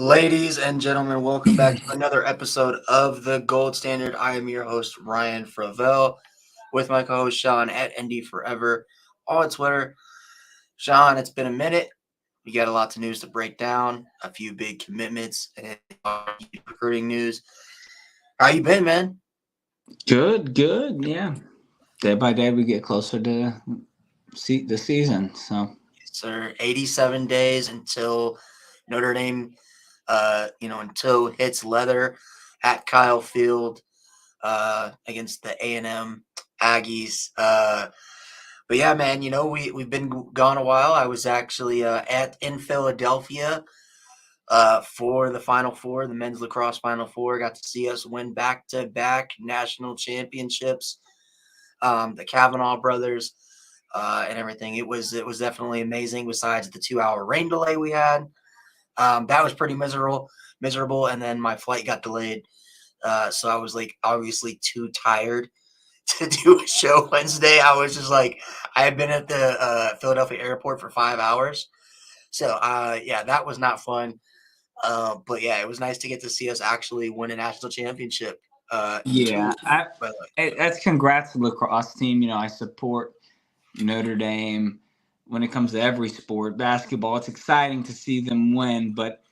Ladies and gentlemen, welcome back to another episode of The Gold Standard. I am your host, Ryan Fravel, with my co host, Sean at ND Forever on Twitter. Sean, it's been a minute. We got a lot of news to break down, a few big commitments, and recruiting news. How you been, man? Good. Yeah. Day by day, we get closer to the season. So, Sir, 87 days until Notre Dame, until hits leather at Kyle Field against the A&M Aggies. But yeah, man, we've been gone a while. I was actually in Philadelphia for the Final Four, the men's lacrosse Final Four. Got to see us win back-to-back national championships. The Kavanaugh brothers and everything. It was definitely amazing. Besides the 2-hour rain delay we had, that was pretty miserable. And then my flight got delayed, so I was like obviously too tired to do a show Wednesday. I was just like, I had been at the Philadelphia airport for 5 hours. So, yeah, that was not fun. But yeah, it was nice to get to see us actually win a national championship. yeah, By the way. that's congrats to the lacrosse team. I support Notre Dame when it comes to every sport. Basketball, it's exciting to see them win, but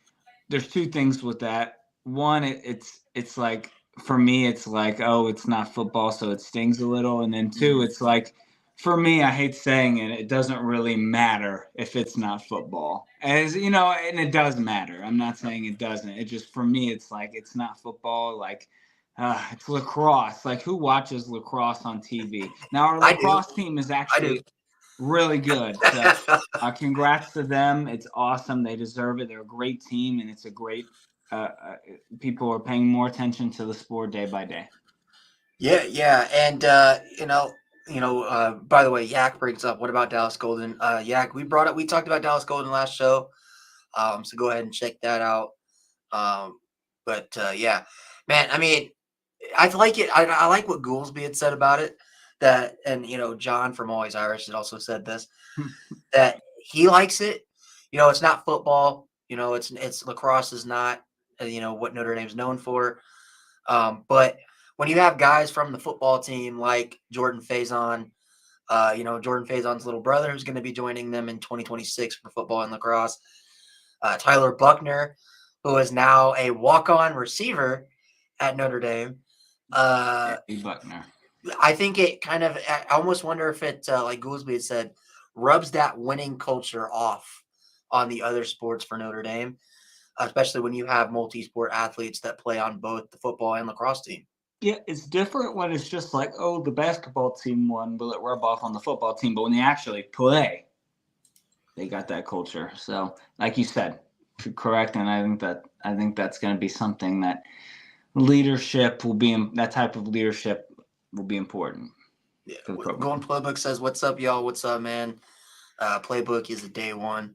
there's two things with that. One, it's like for me, it's like, oh, it's not football, so it stings a little. And then two, it's like for me, I hate saying it, it doesn't really matter if it's not football. As you know, and it does matter. I'm not saying it doesn't. It just for me, it's like it's not football. Like it's lacrosse. Like who watches lacrosse on TV? Now our I do. lacrosse team is I do. actually really good. So congrats to them. It's awesome. They deserve it. They're a great team, and it's a great. People are paying more attention to the sport day by day. Yeah, and by the way, Yak brings up what about Dallas Golden? Yak, we talked about Dallas Golden last show. So go ahead and check that out. But yeah, man, I mean, I like it. I like what Goolsby had said about it. That and John from Always Irish had also said this, that he likes it. It's not football. It's lacrosse is not what Notre Dame's known for. But when you have guys from the football team like Jordan Faison, Jordan Faison's little brother who's going to be joining them in 2026 for football and lacrosse, Tyler Buckner, who is now a walk-on receiver at Notre Dame. Buckner. I think it kind of, I almost wonder if it, like Goolsby had said, rubs that winning culture off on the other sports for Notre Dame, especially when you have multi-sport athletes that play on both the football and lacrosse team. Yeah, it's different when it's just like, oh, the basketball team won, will it rub off on the football team? But when they actually play, they got that culture. So, like you said, correct, and I think that's going to be something that leadership will be. That type of leadership will be important. Yeah, Golden Playbook says, "What's up, y'all? What's up, man? Playbook is a day one."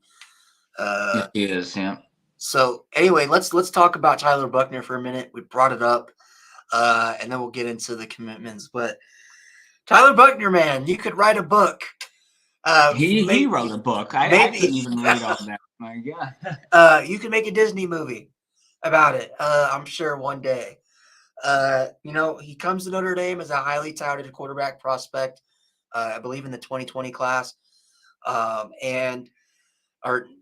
It is, yeah. So anyway, let's talk about Tyler Buckner for a minute. We brought it up, and then we'll get into the commitments. But Tyler Buckner, man, you could write a book. He wrote a book. I couldn't even read all that. My God. You could make a Disney movie about it. I'm sure one day. He comes to Notre Dame as a highly touted quarterback prospect. I believe in the 2020 class. Or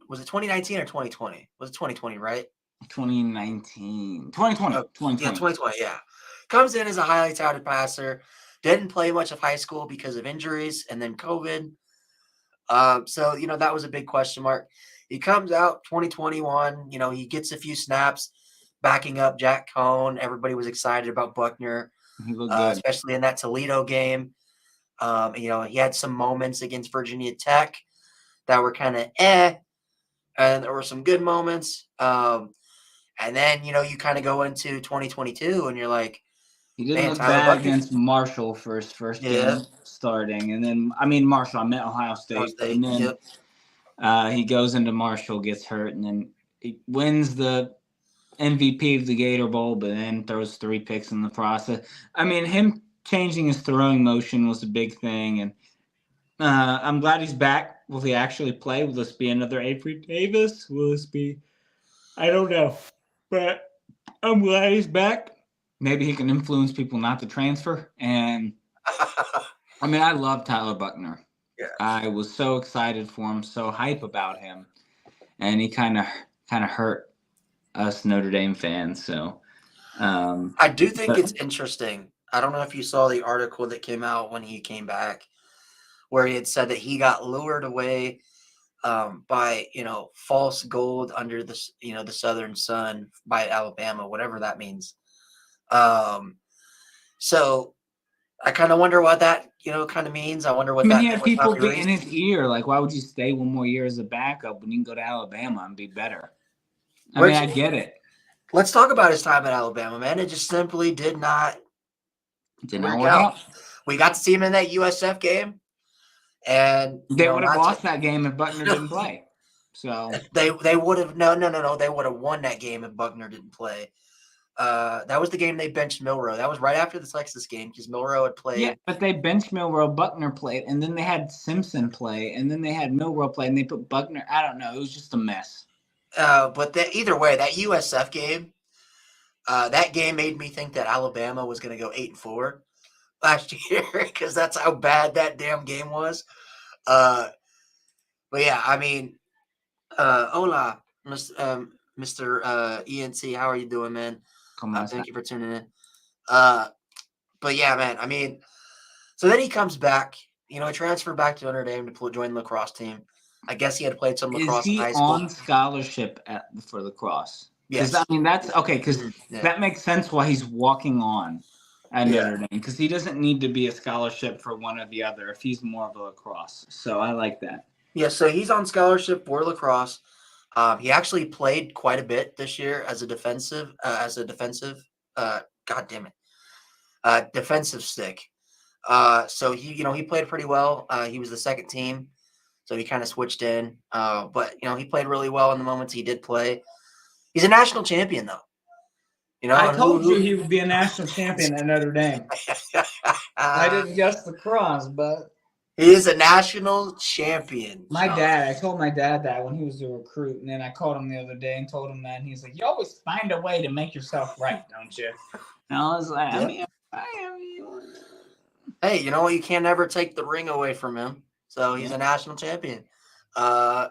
was it 2019 or 2020? Was it 2020, right? 2019. 2020. 2020. Yeah, 2020, yeah. Comes in as a highly touted passer. Didn't play much of high school because of injuries and then COVID. So, that was a big question mark. He comes out 2021, he gets a few snaps backing up Jack Cohn. Everybody was excited about Buckner, especially in that Toledo game. He had some moments against Virginia Tech that were kind of and there were some good moments. And then, you kind of go into 2022 and you're like, he didn't look bad against Marshall for his first game starting. And then, Marshall, I meant Ohio State. And then he goes into Marshall, gets hurt, and then he wins the MVP of the Gator Bowl, but then throws 3 picks in the process. Him changing his throwing motion was a big thing. And I'm glad he's back. Will he actually play? Will this be another Avery Davis? Will this be I don't know, but I'm glad he's back. Maybe he can influence people not to transfer. And I mean, I love Tyler Buckner. Yeah. I was so excited for him, so hype about him, and he kind of hurt us Notre Dame fans. So, I do think but it's interesting. I don't know if you saw the article that came out when he came back, where he had said that he got lured away by false gold under the southern sun by Alabama, whatever that means. Um, so I kind of wonder what that kind of means. I wonder I what mean, he that had what people the be in reason. his ear like, "Why would you stay one more year as a backup when you can go to Alabama and be better?" I mean, Which I get it. let's talk about his time at Alabama, man. It just simply did not Did not work work out. out. We got to see him in that USF game, and They would have not to lost that game if Buckner didn't play. So they would have no they would have won that game if Buckner didn't play. That was the game they benched Milrow. That was right after the Texas game because Milrow had yeah, played. but they benched Milrow, Buckner played, and then they had Simpson play, and then they had Milrow play, and they put Buckner. I don't know. It was just a mess. But either way, that USF game, that game made me think that Alabama was going to go 8-4 last year because that's how bad that damn game was. Uh, but yeah, I mean, hola, Mr. ENT, how are you doing, man? Come on, Thank you for tuning in. Uh, but yeah, man, I mean, so then he comes back. He transferred back to Notre Dame to join the lacrosse team. I guess he had played some is lacrosse in he high school. on scholarship for lacrosse? Because I Yes. mean, that's okay. Because Yeah. that makes sense why he's walking on at Yeah. Notre Dame. Because he doesn't need to be a scholarship for one or the other if he's more of a lacrosse. So I like that. Yeah. So he's on scholarship for lacrosse. He actually played quite a bit this year as a defensive. God damn it. Defensive stick. So he played pretty well. He was the second team, so he kind of switched in. But he played really well in the moments he did play. He's a national champion though. I And who, told you he would be a national champion at Notre Dame. I didn't guess lacrosse, but he is a national champion, my Sean. dad, I told my dad that when he was a recruit, and then I called him the other day and told him that, and he's like, "You always find a way to make yourself right, don't you?" And I was like, Yep. I mean, Hey, you know what? You can't ever take the ring away from him. So he's a national champion. Uh,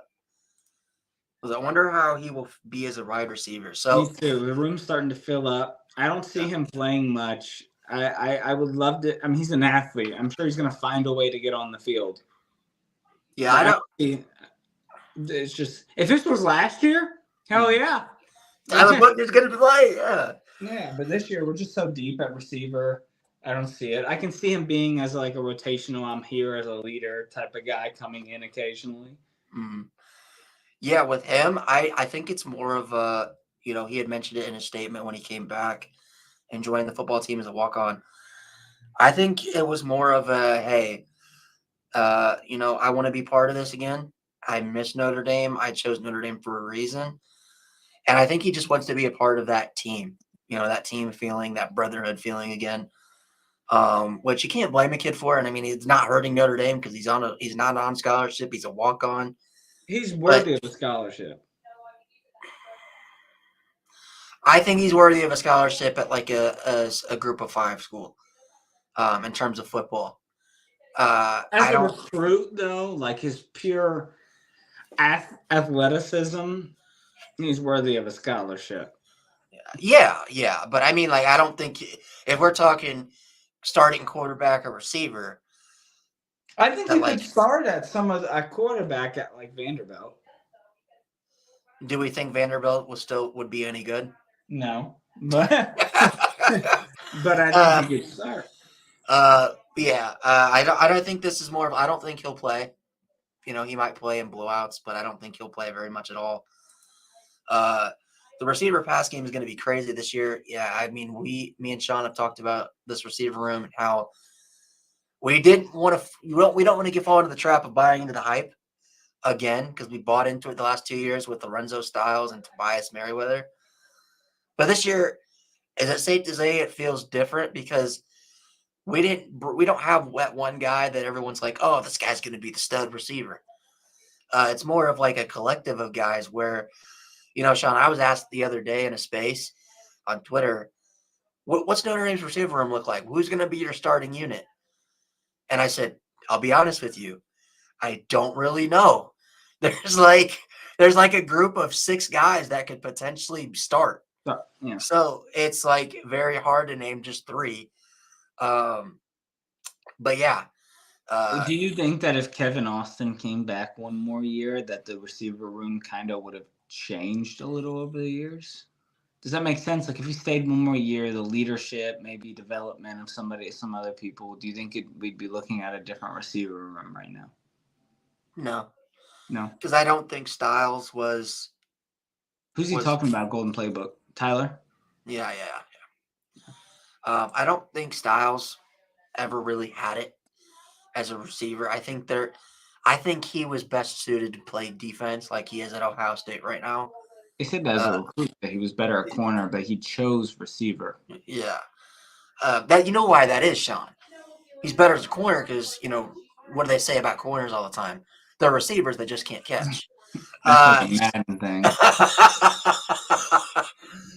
I wonder how he will be as a wide receiver. me So too. The room's starting to fill up. I don't see him playing much. I would love to. I mean, he's an athlete. I'm sure he's going to find a way to get on the field. yeah, I But don't. it's just if this was last year, hell yeah. Tyler Buckner's going to play. Yeah. Yeah, but this year we're just so deep at receiver. I don't see it. I can see him being as like a rotational, I'm here as a leader type of guy coming in occasionally. Mm. Yeah, with him, I think it's more of a, he had mentioned it in his statement when he came back and joined the football team as a walk on. I think it was more of a, hey, I want to be part of this again. I miss Notre Dame. I chose Notre Dame for a reason. And I think he just wants to be a part of that team, that team feeling, that brotherhood feeling again. Which you can't blame a kid for. And I mean, it's not hurting Notre Dame because he's not on scholarship. He's a walk on. He's But worthy of a scholarship. I think he's worthy of a scholarship at like a group of five school, in terms of football. As I a don't. recruit, though, like his pure athleticism, he's worthy of a scholarship. Yeah, but I mean, like, I don't think if we're talking starting quarterback or receiver, I think that he could like, start at some of a quarterback at like Vanderbilt. do we think Vanderbilt would be any good? No, but but I think uh, he could start. yeah. I don't think this is more of. I don't think he'll play. He might play in blowouts, but I don't think he'll play very much at all. Uh, the receiver pass game is going to be crazy this year. Yeah, I mean, me and Sean have talked about this receiver room and how we didn't want to. We don't want to fall into the trap of buying into the hype again because we bought into it the last 2 years with Lorenzo Styles and Tobias Merriweather. But this year, is it safe to say it feels different because we don't have that one guy that everyone's like, oh, this guy's going to be the stud receiver. It's more of like a collective of guys where Sean, I was asked the other day in a space on Twitter, what's Notre Dame's receiver room look like? Who's going to be your starting unit? And I said, I'll be honest with you, I don't really know. There's like there's like a group of 6 guys that could potentially start. Yeah. So it's like very hard to name just 3. Um, but yeah, Do you think that if Kevin Austin came back one more year, that the receiver room kind of would have changed a little over the years? Does that make sense? Like if he stayed one more year, the leadership, maybe development of some other people, do you think we'd be looking at a different receiver room right now? no, No. because I don't think Styles Who's he was. talking about? Golden Playbook. Tyler? Yeah, yeah. I don't think Styles ever really had it as a receiver. I think he was best suited to play defense like he is at Ohio State right now. They said that as a Uh, recruit that he was better at corner, but he chose receiver. yeah. That you know why that is, Sean. He's better as a corner because what do they say about corners all the time? They're receivers that just can't catch. That's like a Madden thing.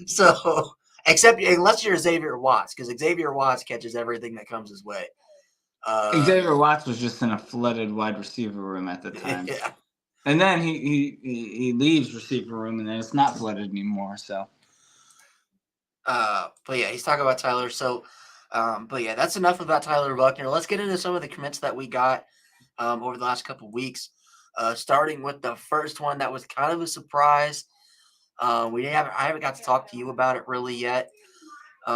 So, except unless you're Xavier Watts, because Xavier Watts catches everything that comes his way. Xavier Watts was just in a flooded wide receiver room at the time. Yeah. And then he leaves receiver room, and then it's not flooded anymore. So, But yeah, he's talking about Tyler. So, but yeah, that's enough about Tyler Buckner. Let's get into some of the commits that we got over the last couple weeks. Starting with the first one that was kind of a surprise. I haven't got to talk to you about it really yet. If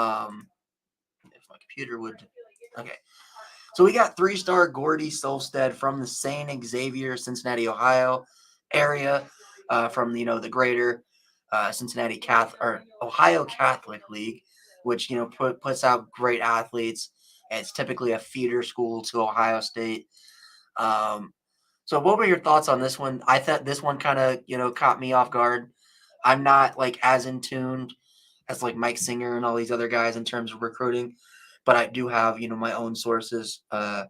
my computer would, okay. So we got 3-star Gordy Solstead from the St. Xavier, Cincinnati, Ohio area, from the greater Cincinnati Catholic or Ohio Catholic League, which puts out great athletes. And it's typically a feeder school to Ohio State. So what were your thoughts on this one? I thought this one kind of caught me off guard. I'm not like as in tune as like Mike Singer and all these other guys in terms of recruiting, but I do have my own sources. And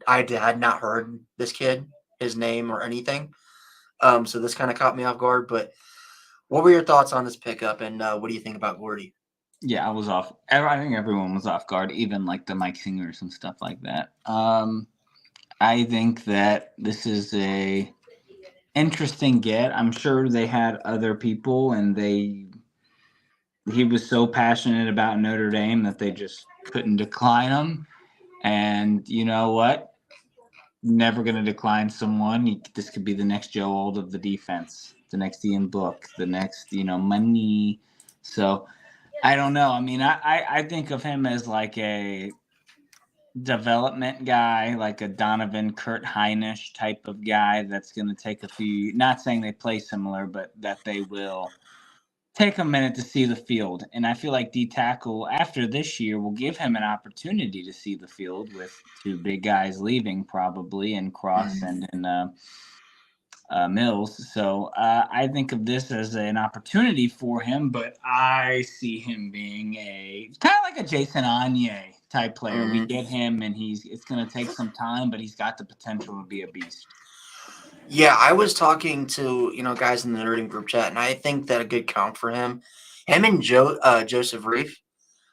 I had not heard this kid, his name or anything. So this kind of caught me off guard. But what were your thoughts on this pickup, and what do you think about Gordy? yeah, I was off. I think everyone was off guard, even like the Mike Singers and stuff like that. I think that this is a interesting get. I'm sure they had other people, and he was so passionate about Notre Dame that they just couldn't decline him. And you know what? Never going to decline someone. This could be the next Joe Old of the defense, the next Ian Book, the next money. So I don't know. I mean, I think of him as like a development guy, like a Donovan Kurt Heinisch type of guy that's going to take a few, not saying they play similar, but that they will take a minute to see the field. And I feel like D tackle after this year will give him an opportunity to see the field with 2 big guys leaving probably in Cross and in Mills. So I think of this as an opportunity for him, but I see him being a kind of like a Jason Anye type player. We get him, and it's going to take some time, but he's got the potential to be a beast. Yeah, I was talking to guys in the Nerding group chat, and I think that a good count for him and Joseph Reef,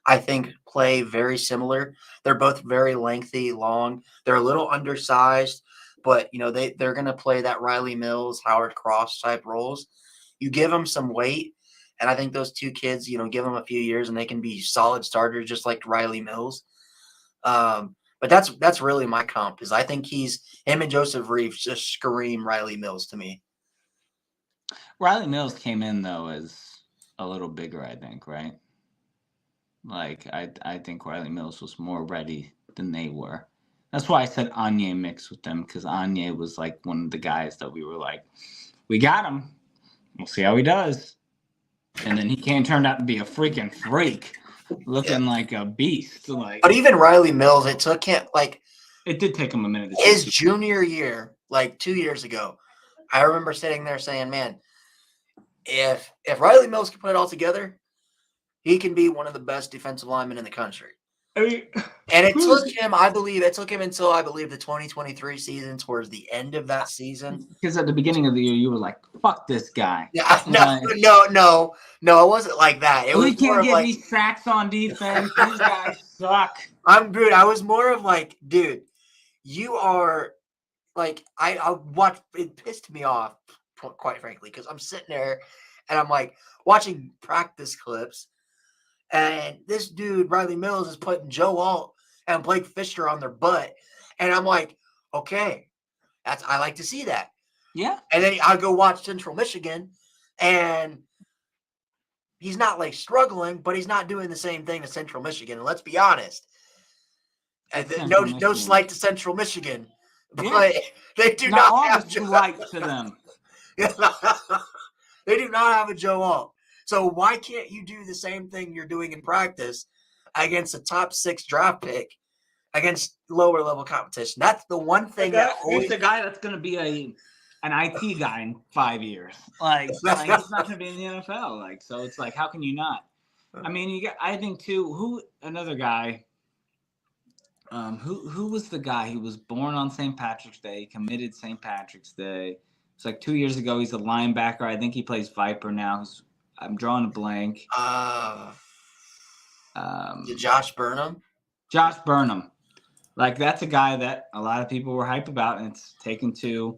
I think play very similar. They're both very lengthy, long. They're a little undersized, but they're going to play that Riley Mills, Howard Cross type roles. You give them some weight, and I think those 2 kids, give them a few years, and they can be solid starters just like Riley Mills. But that's really my comp, is I think him and Joseph Reeves just scream Riley Mills to me. Riley Mills came in though as a little bigger, I think, right? Like I think Riley Mills was more ready than they were. That's why I said Anye mixed with them, because Anye was like one of the guys that we were like, we got him. We'll see how he does. And then he turned out to be a freaking freak, looking like a beast. Like, but even Riley Mills, it took him it did take him a minute. His junior year, like 2 years ago, I remember sitting there saying, "Man, if Riley Mills can put it all together, he can be one of the best defensive linemen in the country." I mean, And it who's took him, I believe, until I believe the 2023 season, towards the end of that season. because at the beginning of the year you were like, "Fuck this guy." Yeah, Like, no, it wasn't like that. It he was more can't of get like, any sacks on defense. These guys suck. dude, I was more of like, dude, you are like, I watched, it pissed me off, quite frankly, because I'm sitting there and I'm like watching practice clips, and this dude, Riley Mills, is putting Joe Alt and Blake Fisher on their butt. And I'm like, okay, I like to see that. Yeah, And then I'll go watch Central Michigan, and he's not like struggling, but he's not doing the same thing as Central Michigan. And let's be honest, it's no, Central no Michigan. slight to Central Michigan, Yeah, but they do not not all the have slight to them. they do not have a Joe Alt. So why can't you do the same thing you're doing in practice against a top 6 draft pick against lower level competition? That's the one thing that It's always. a guy that's going to be an IT guy in 5 years. Like he's not going to be in the NFL. Like, so it's like, how can you not? I mean, I think too. Who another guy? Who was the guy? He was born on St. Patrick's Day, committed St. Patrick's Day. It's like 2 years ago. He's a linebacker. I think he plays Viper now. I'm drawing a blank. Josh Burnham. Josh Burnham. Like, that's a guy that a lot of people were hype about, and it's taken to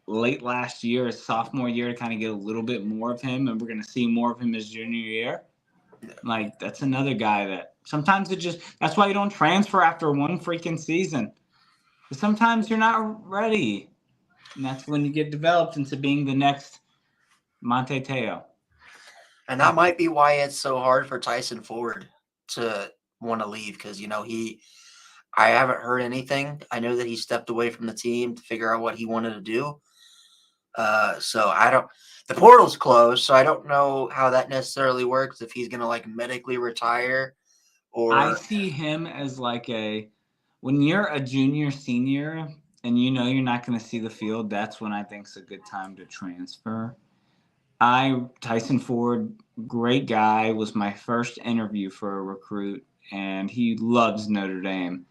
late last year, his sophomore year, to kind of get a little bit more of him, and we're going to see more of him his junior year. Like, that's another guy that sometimes that's why you don't transfer after one freaking season. Because sometimes you're not ready. And that's when you get developed into being the next Monte Teo. And that might be why it's so hard for Tyson Ford to want to leave, because, I haven't heard anything. I know that he stepped away from the team to figure out what he wanted to do. So I don't. The portal's closed, so I don't know how that necessarily works. If he's gonna like medically retire, I or see him as like when you're a junior, senior, and you know you're not going to see the field, that's when I think it's a good time to transfer. Tyson Ford, great guy, was my first interview for a recruit, and he loves Notre Dame,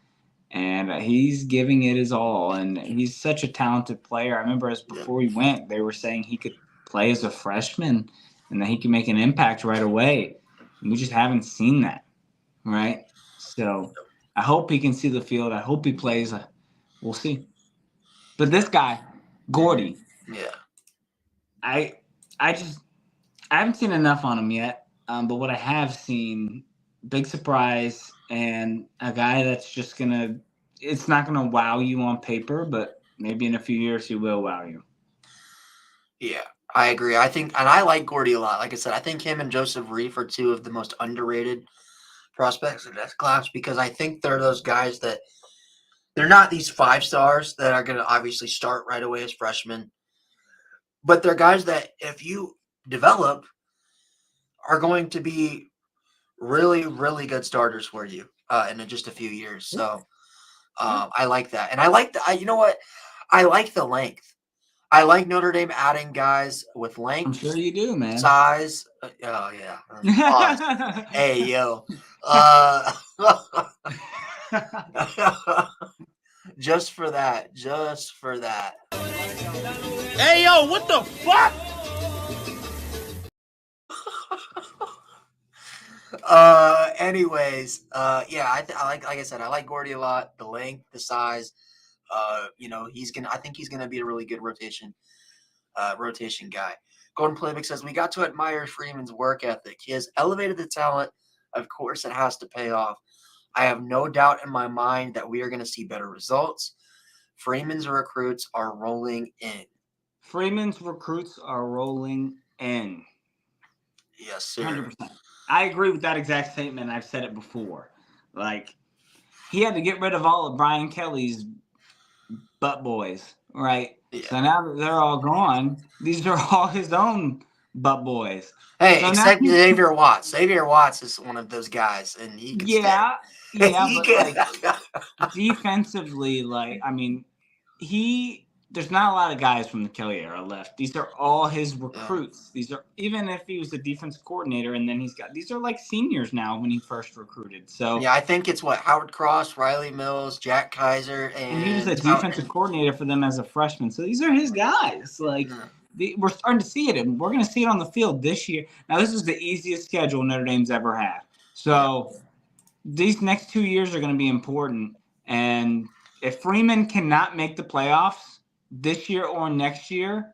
and he's giving it his all, and he's such a talented player. I remember before he went, they were saying he could play as a freshman and that he could make an impact right away. And we just haven't seen that, right? So I hope he can see the field. I hope he plays. We'll see. But this guy, Gordy, yeah, I haven't seen enough on him yet. But what I have seen, big surprise, and a guy that's just it's not gonna wow you on paper, but maybe in a few years he will wow you. yeah, I agree. I think, and I like Gordy a lot. Like I said, I think him and Joseph Reif are two of the most underrated prospects in this class, because I think they're those guys that they're not these 5 stars that are going to obviously start right away as freshmen, but they're guys that if you develop are going to be really, really good starters for you in just a few years. So I like that. And I like you know what? I like the length. I like Notre Dame adding guys with length. I'm sure you do, man. Size. Oh, yeah. Pause. Hey, yo. Just for that. Just for that. Hey, yo, what the fuck? Anyways, yeah, I like I said, I like Gordy a lot. The length, the size. I think he's gonna be a really good rotation guy. Golden Playbook says, we got to admire Freeman's work ethic. He has elevated the talent. Of course, it has to pay off. I have no doubt in my mind that we are going to see better results. Freeman's recruits are rolling in. Freeman's recruits are rolling in. Yes, sir. 100%. I agree with that exact statement. I've said it before. Like, he had to get rid of all of Brian Kelly's butt boys, right? Yeah. So now that they're all gone, these are all his own butt boys. Hey, so except Xavier Watts. Xavier Watts is one of those guys, and he can yeah, stay. But like defensively, like, I mean, he there's not a lot of guys from the Kelly era left. These are all his recruits. These are, even if he was a defensive coordinator and then these are like seniors now when he first recruited. So Yeah, I think it's Howard Cross, Riley Mills, Jack Kaiser, and he was a and defensive coordinator for them as a freshman. So these are his guys. Like we're starting to see it, and we're going to see it on the field this year. Now this is the easiest schedule Notre Dame's ever had. So these next 2 years are going to be important. And if Freeman cannot make the playoffs this year or next year,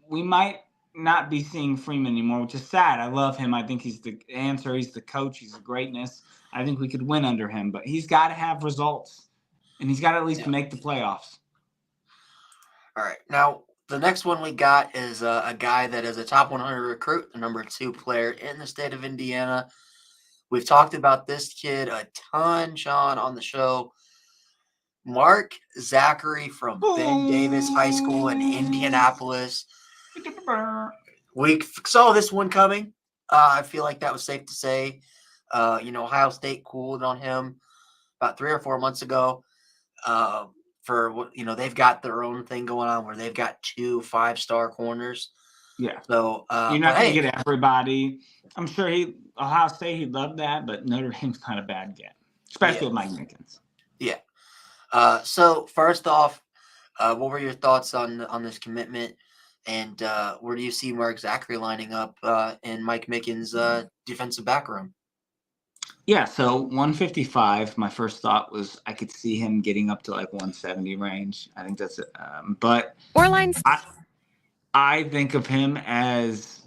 we might not be seeing Freeman anymore, which is sad. I love him. I think he's the answer. He's the coach. He's a greatness. I think we could win under him, but he's got to have results, and he's got to at least make the playoffs. All right. Now, the next one we got is a guy that is a top 100 recruit, the number 2 player in the state of Indiana. We've talked about this kid a ton, Sean, on the show. Mark Zachary from Ben Davis High School in Indianapolis. We saw this one coming. I feel like that was safe to say. Ohio State cooled on him about 3 or 4 months ago. They've got their own thing going on where they've got 2 5-star corners. Yeah. So you're not going to get everybody. I'm sure Ohio State, he'd love that, but Notre Dame's not a bad get, especially with Mike Mickens. Yeah. So first off, what were your thoughts on this commitment, and where do you see Mark Zachary lining up in Mike Mickens' defensive back room? Yeah, so 155. My first thought was I could see him getting up to like 170 range. I think that's it. But I think of him as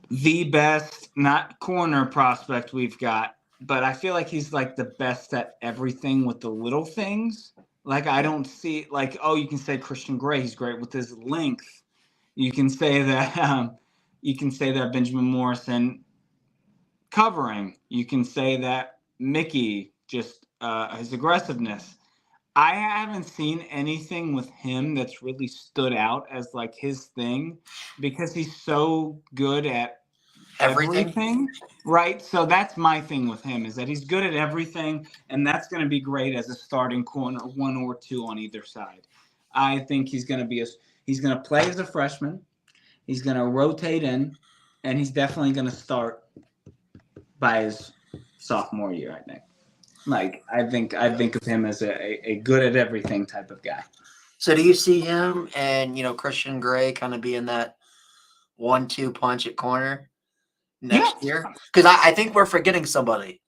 the best, not corner prospect we've got, but I feel like he's like the best at everything with the little things. Like I don't see you can say Christian Gray, he's great with his length. You can say that Benjamin Morrison covering. You can say that Mickey just his aggressiveness. I haven't seen anything with him that's really stood out as like his thing because he's so good at everything, right? So that's my thing with him is that he's good at everything, and that's going to be great as a starting corner, 1 or 2 on either side. I think he's going to play as a freshman. He's going to rotate in, and he's definitely going to start by his sophomore year, I think. Like I think of him as a good at everything type of guy. So do you see him and Christian Gray kind of being that 1-2 punch at corner next year? Because I think we're forgetting somebody,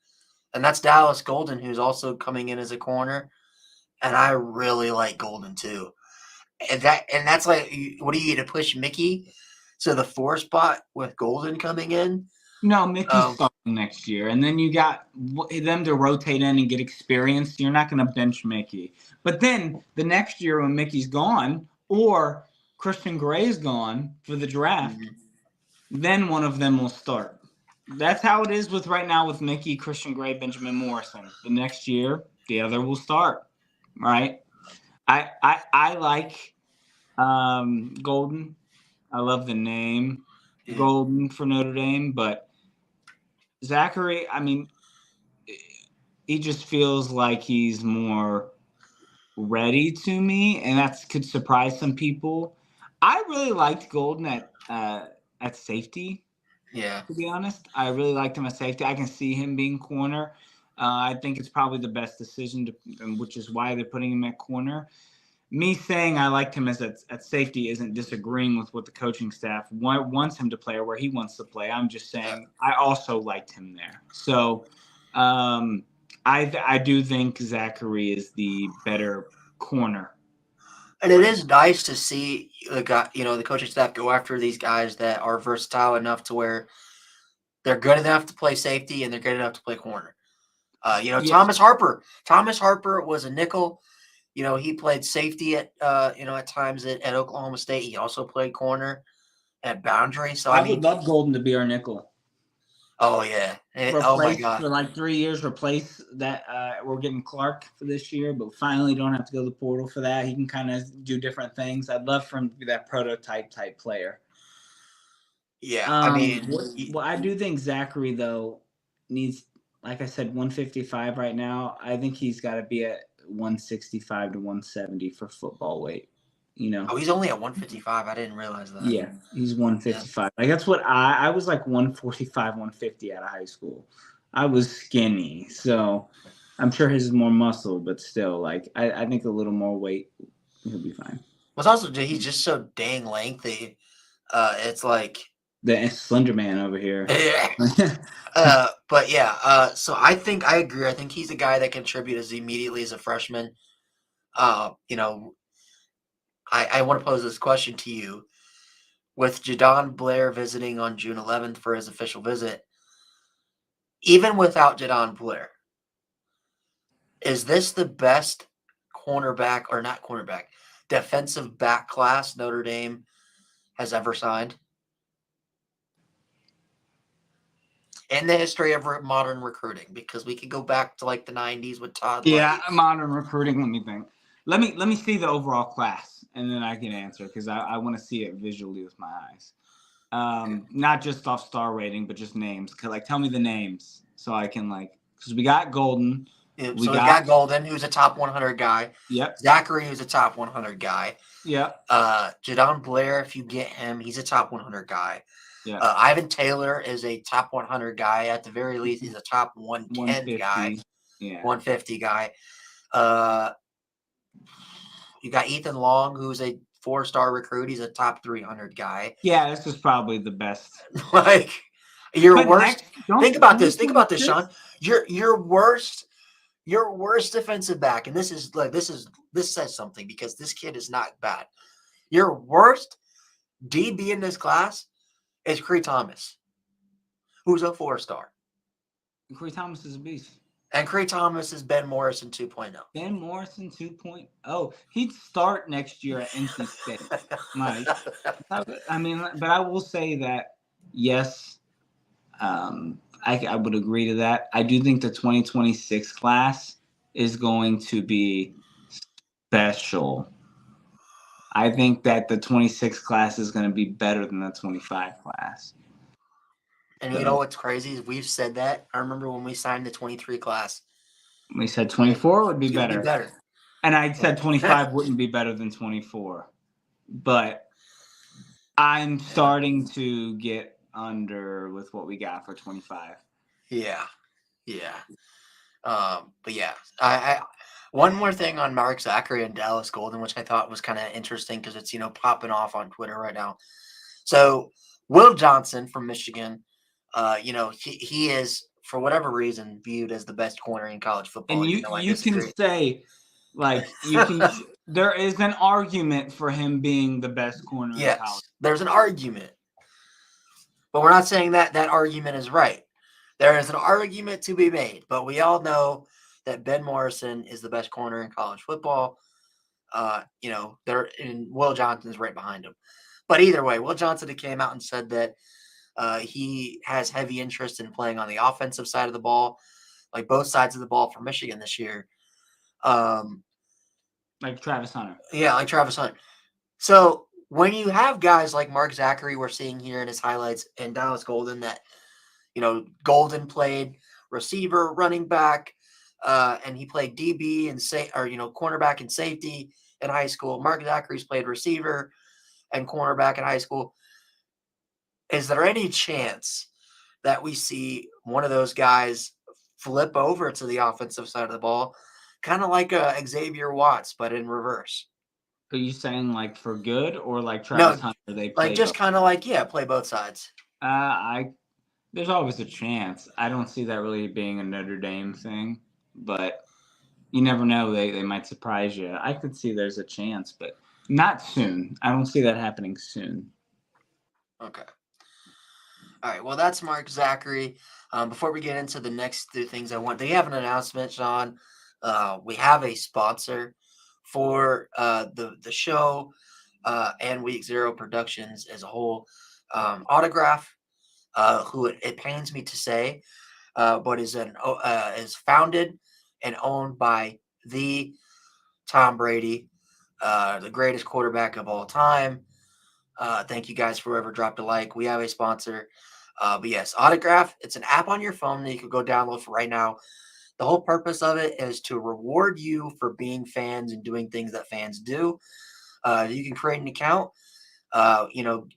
and that's Dallas Golden, who's also coming in as a corner, and I really like Golden too. And that's like, what do you to push Mickey to the 4 spot with Golden coming in? No, Mickey's starting next year, and then you got them to rotate in and get experience. You're not going to bench Mickey. But then the next year when Mickey's gone or Christian Gray's gone for the draft, then one of them will start. That's how it is with right now with Mickey, Christian Gray, Benjamin Morrison. The next year, the other will start, right? I like Golden. I love the name Golden for Notre Dame, but Zachary, I mean, he just feels like he's more ready to me, and that could surprise some people. I really liked Golden at safety. Yeah. To be honest, I really liked him at safety. I can see him being corner. I think it's probably the best decision, which is why they're putting him at corner. Me saying I liked him as at safety isn't disagreeing with what the coaching staff wants him to play or where he wants to play. I'm just saying I also liked him there. So I do think Zachary is the better corner. And it is nice to see the coaching staff go after these guys that are versatile enough to where they're good enough to play safety and they're good enough to play corner. Thomas Harper. Thomas Harper was a nickel. He played safety at times at Oklahoma State. He also played corner at boundary. So I would love Golden to be our nickel. Oh yeah. Oh my God. For like 3 years, replace that. We're getting Clark for this year, but finally don't have to go to the portal for that. He can kind of do different things. I'd love for him to be that prototype type player. Yeah. I do think Zachary though needs. like I said, 155 right now. I think he's got to be at 165 to 170 for football weight. Oh, he's only at 155. I didn't realize that. Yeah, he's Yeah. 155. Like that's what I was like 145, 150 out of high school. I was skinny, so I'm sure his is more muscle, but still, like I think a little more weight, he'll be fine. Well, also he's just so dang lengthy. It's like The Slender Man over here. but yeah. So I think I agree. I think he's a guy that contributes immediately as a freshman. You know, I want to pose this question to you. With Jadon Blair visiting on June 11th for his official visit, even without Jadon Blair, is this the best cornerback or not cornerback, defensive back class Notre Dame has ever signed in the history of modern recruiting? Because we could go back to like the 90s with Todd Yeah, Lake. modern recruiting. Let me think. Let me see the overall class, and then I can answer because I want to see it visually with my eyes. Not just off star rating, but just names. Like, tell me the names so I can because we got Golden. So we've got Golden, who's a top 100 guy. Yep. Zachary, who's a top 100 guy. Yep. Jadon Blair, if you get him, he's a top 100 guy. Yeah. Ivan Taylor is a top 100 guy. At the very least, he's a top 110 guy. Yeah. 150 guy. You got Ethan Long, who's a 4-star recruit. He's a top 300 guy. Yeah, this is probably the best. Like your worst. Think about this. Think about this, Sean. Your worst defensive back, and this says something because this kid is not bad. Your worst DB in this class is Cree Thomas, who's a 4-star. Cree Thomas is a beast. And Cree Thomas is Ben Morrison 2.0. Ben Morrison 2.0. He'd start next year at NC State. Mike. I mean, but I will say that, yes, I would agree to that. I do think the 2026 class is going to be special. I think that the 26 class is going to be better than the 25 class. And you know what's crazy is we've said that. I remember when we signed the 23 class. We said 24 would be better. And I said 25 wouldn't be better than 24. But I'm starting to get under with what we got for 25. Yeah. But yeah, I one more thing on Mark Zachary and Dallas Golden, which I thought was kind of interesting because it's popping off on Twitter right now. So Will Johnson from Michigan, he is for whatever reason viewed as the best corner in college football. And you can say, there is an argument for him being the best corner in college. There's an argument, but we're not saying that argument is right. There is an argument to be made, but we all know that Ben Morrison is the best corner in college football. And Will Johnson's right behind him. But either way, Will Johnson came out and said that he has heavy interest in playing on the offensive side of the ball, like both sides of the ball for Michigan this year. Like Travis Hunter. Yeah, like Travis Hunter. So when you have guys like Mark Zachary, we're seeing here in his highlights, and Dallas Golden, that Golden played receiver, running back, and he played DB and cornerback and safety in high school. Mark Zachary's played receiver and cornerback in high school. Is there any chance that we see one of those guys flip over to the offensive side of the ball, kind of like Xavier Watts, but in reverse? Are you saying like for good or like Travis Hunter? They play like just kind of play both sides. There's always a chance. I don't see that really being a Notre Dame thing, but you never know. They might surprise you. I could see there's a chance, but not soon. I don't see that happening soon. Okay. All right. Well, that's Mark Zachary. Before we get into the next two things do you have an announcement, Sean? We have a sponsor for the show and Week Zero Productions as a whole. Autograph, who it pains me to say, but is founded and owned by the Tom Brady, the greatest quarterback of all time. Thank you guys for whoever dropped a like. We have a sponsor. But yes, Autograph, it's an app on your phone that you can go download for right now. The whole purpose of it is to reward you for being fans and doing things that fans do. You can create an account,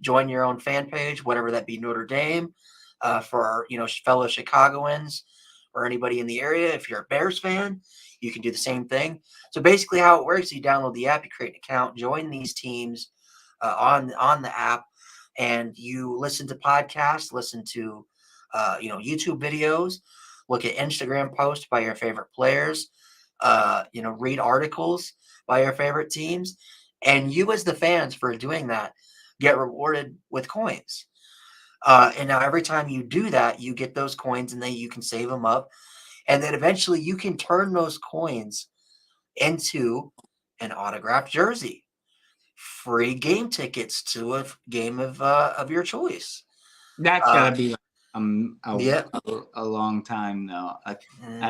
join your own fan page, whatever that be, Notre Dame, for, fellow Chicagoans or anybody in the area. If you're a Bears fan, you can do the same thing. So basically how it works, you download the app, you create an account, join these teams on the app, and you listen to podcasts, listen to YouTube videos, look at Instagram posts by your favorite players, read articles by your favorite teams, and you as the fans for doing that get rewarded with coins. And now every time you do that, you get those coins, and then you can save them up, and then eventually you can turn those coins into an autographed jersey, free game tickets to a game of your choice. That's gotta be like, Yeah. a long time though. I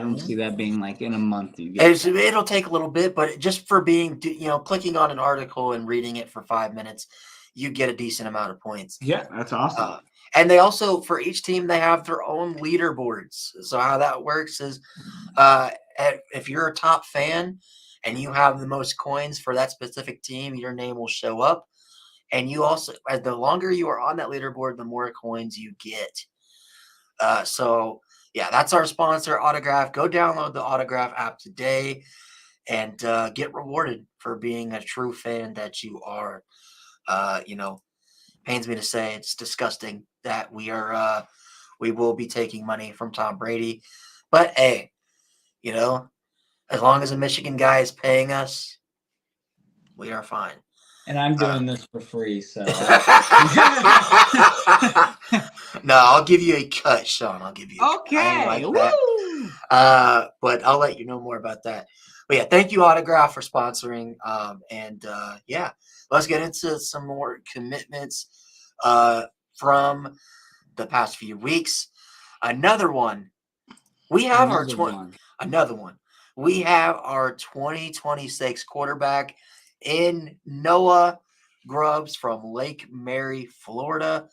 don't Mhm. see that being like in a month. You get It'll take a little bit, but just for being, clicking on an article and reading it for 5 minutes, you get a decent amount of points. yeah, that's awesome. And they also, for each team, they have their own leaderboards. So how that works is, if you're a top fan and you have the most coins for that specific team, your name will show up. And you also, as the longer you are on that leaderboard, the more coins you get. So yeah, that's our sponsor, Autograph. Go download the Autograph app today and get rewarded for being a true fan that you are. Pains me to say, it's disgusting that we will be taking money from Tom Brady, but hey, as long as a Michigan guy is paying us, we are fine. And I'm doing this for free, so No, I'll give you a cut, Sean. I'll give you a cut. I ain't okay. like that. Woo! But I'll let you know more about that. But yeah, thank you, Autograph, for sponsoring. Yeah, let's get into some more commitments from the past few weeks. Another one. We have another one. We have our 2026 quarterback in Noah Grubbs from Lake Mary, Florida,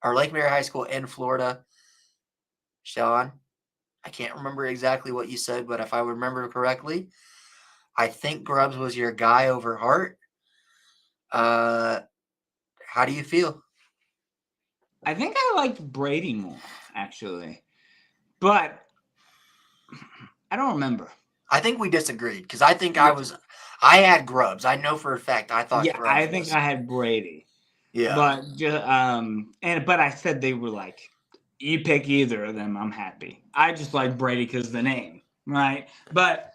or Lake Mary High School in Florida. Sean, I can't remember exactly what you said, but if I remember correctly, I think Grubbs was your guy over Hart. How do you feel? I think I liked Brady more, actually. But I don't remember. I think we disagreed because I think I had Grubbs. I know for a fact I thought Grubbs I think I had Brady. Yeah. But I said they were like, you pick either of them, I'm happy. I just like Brady because of the name, right? But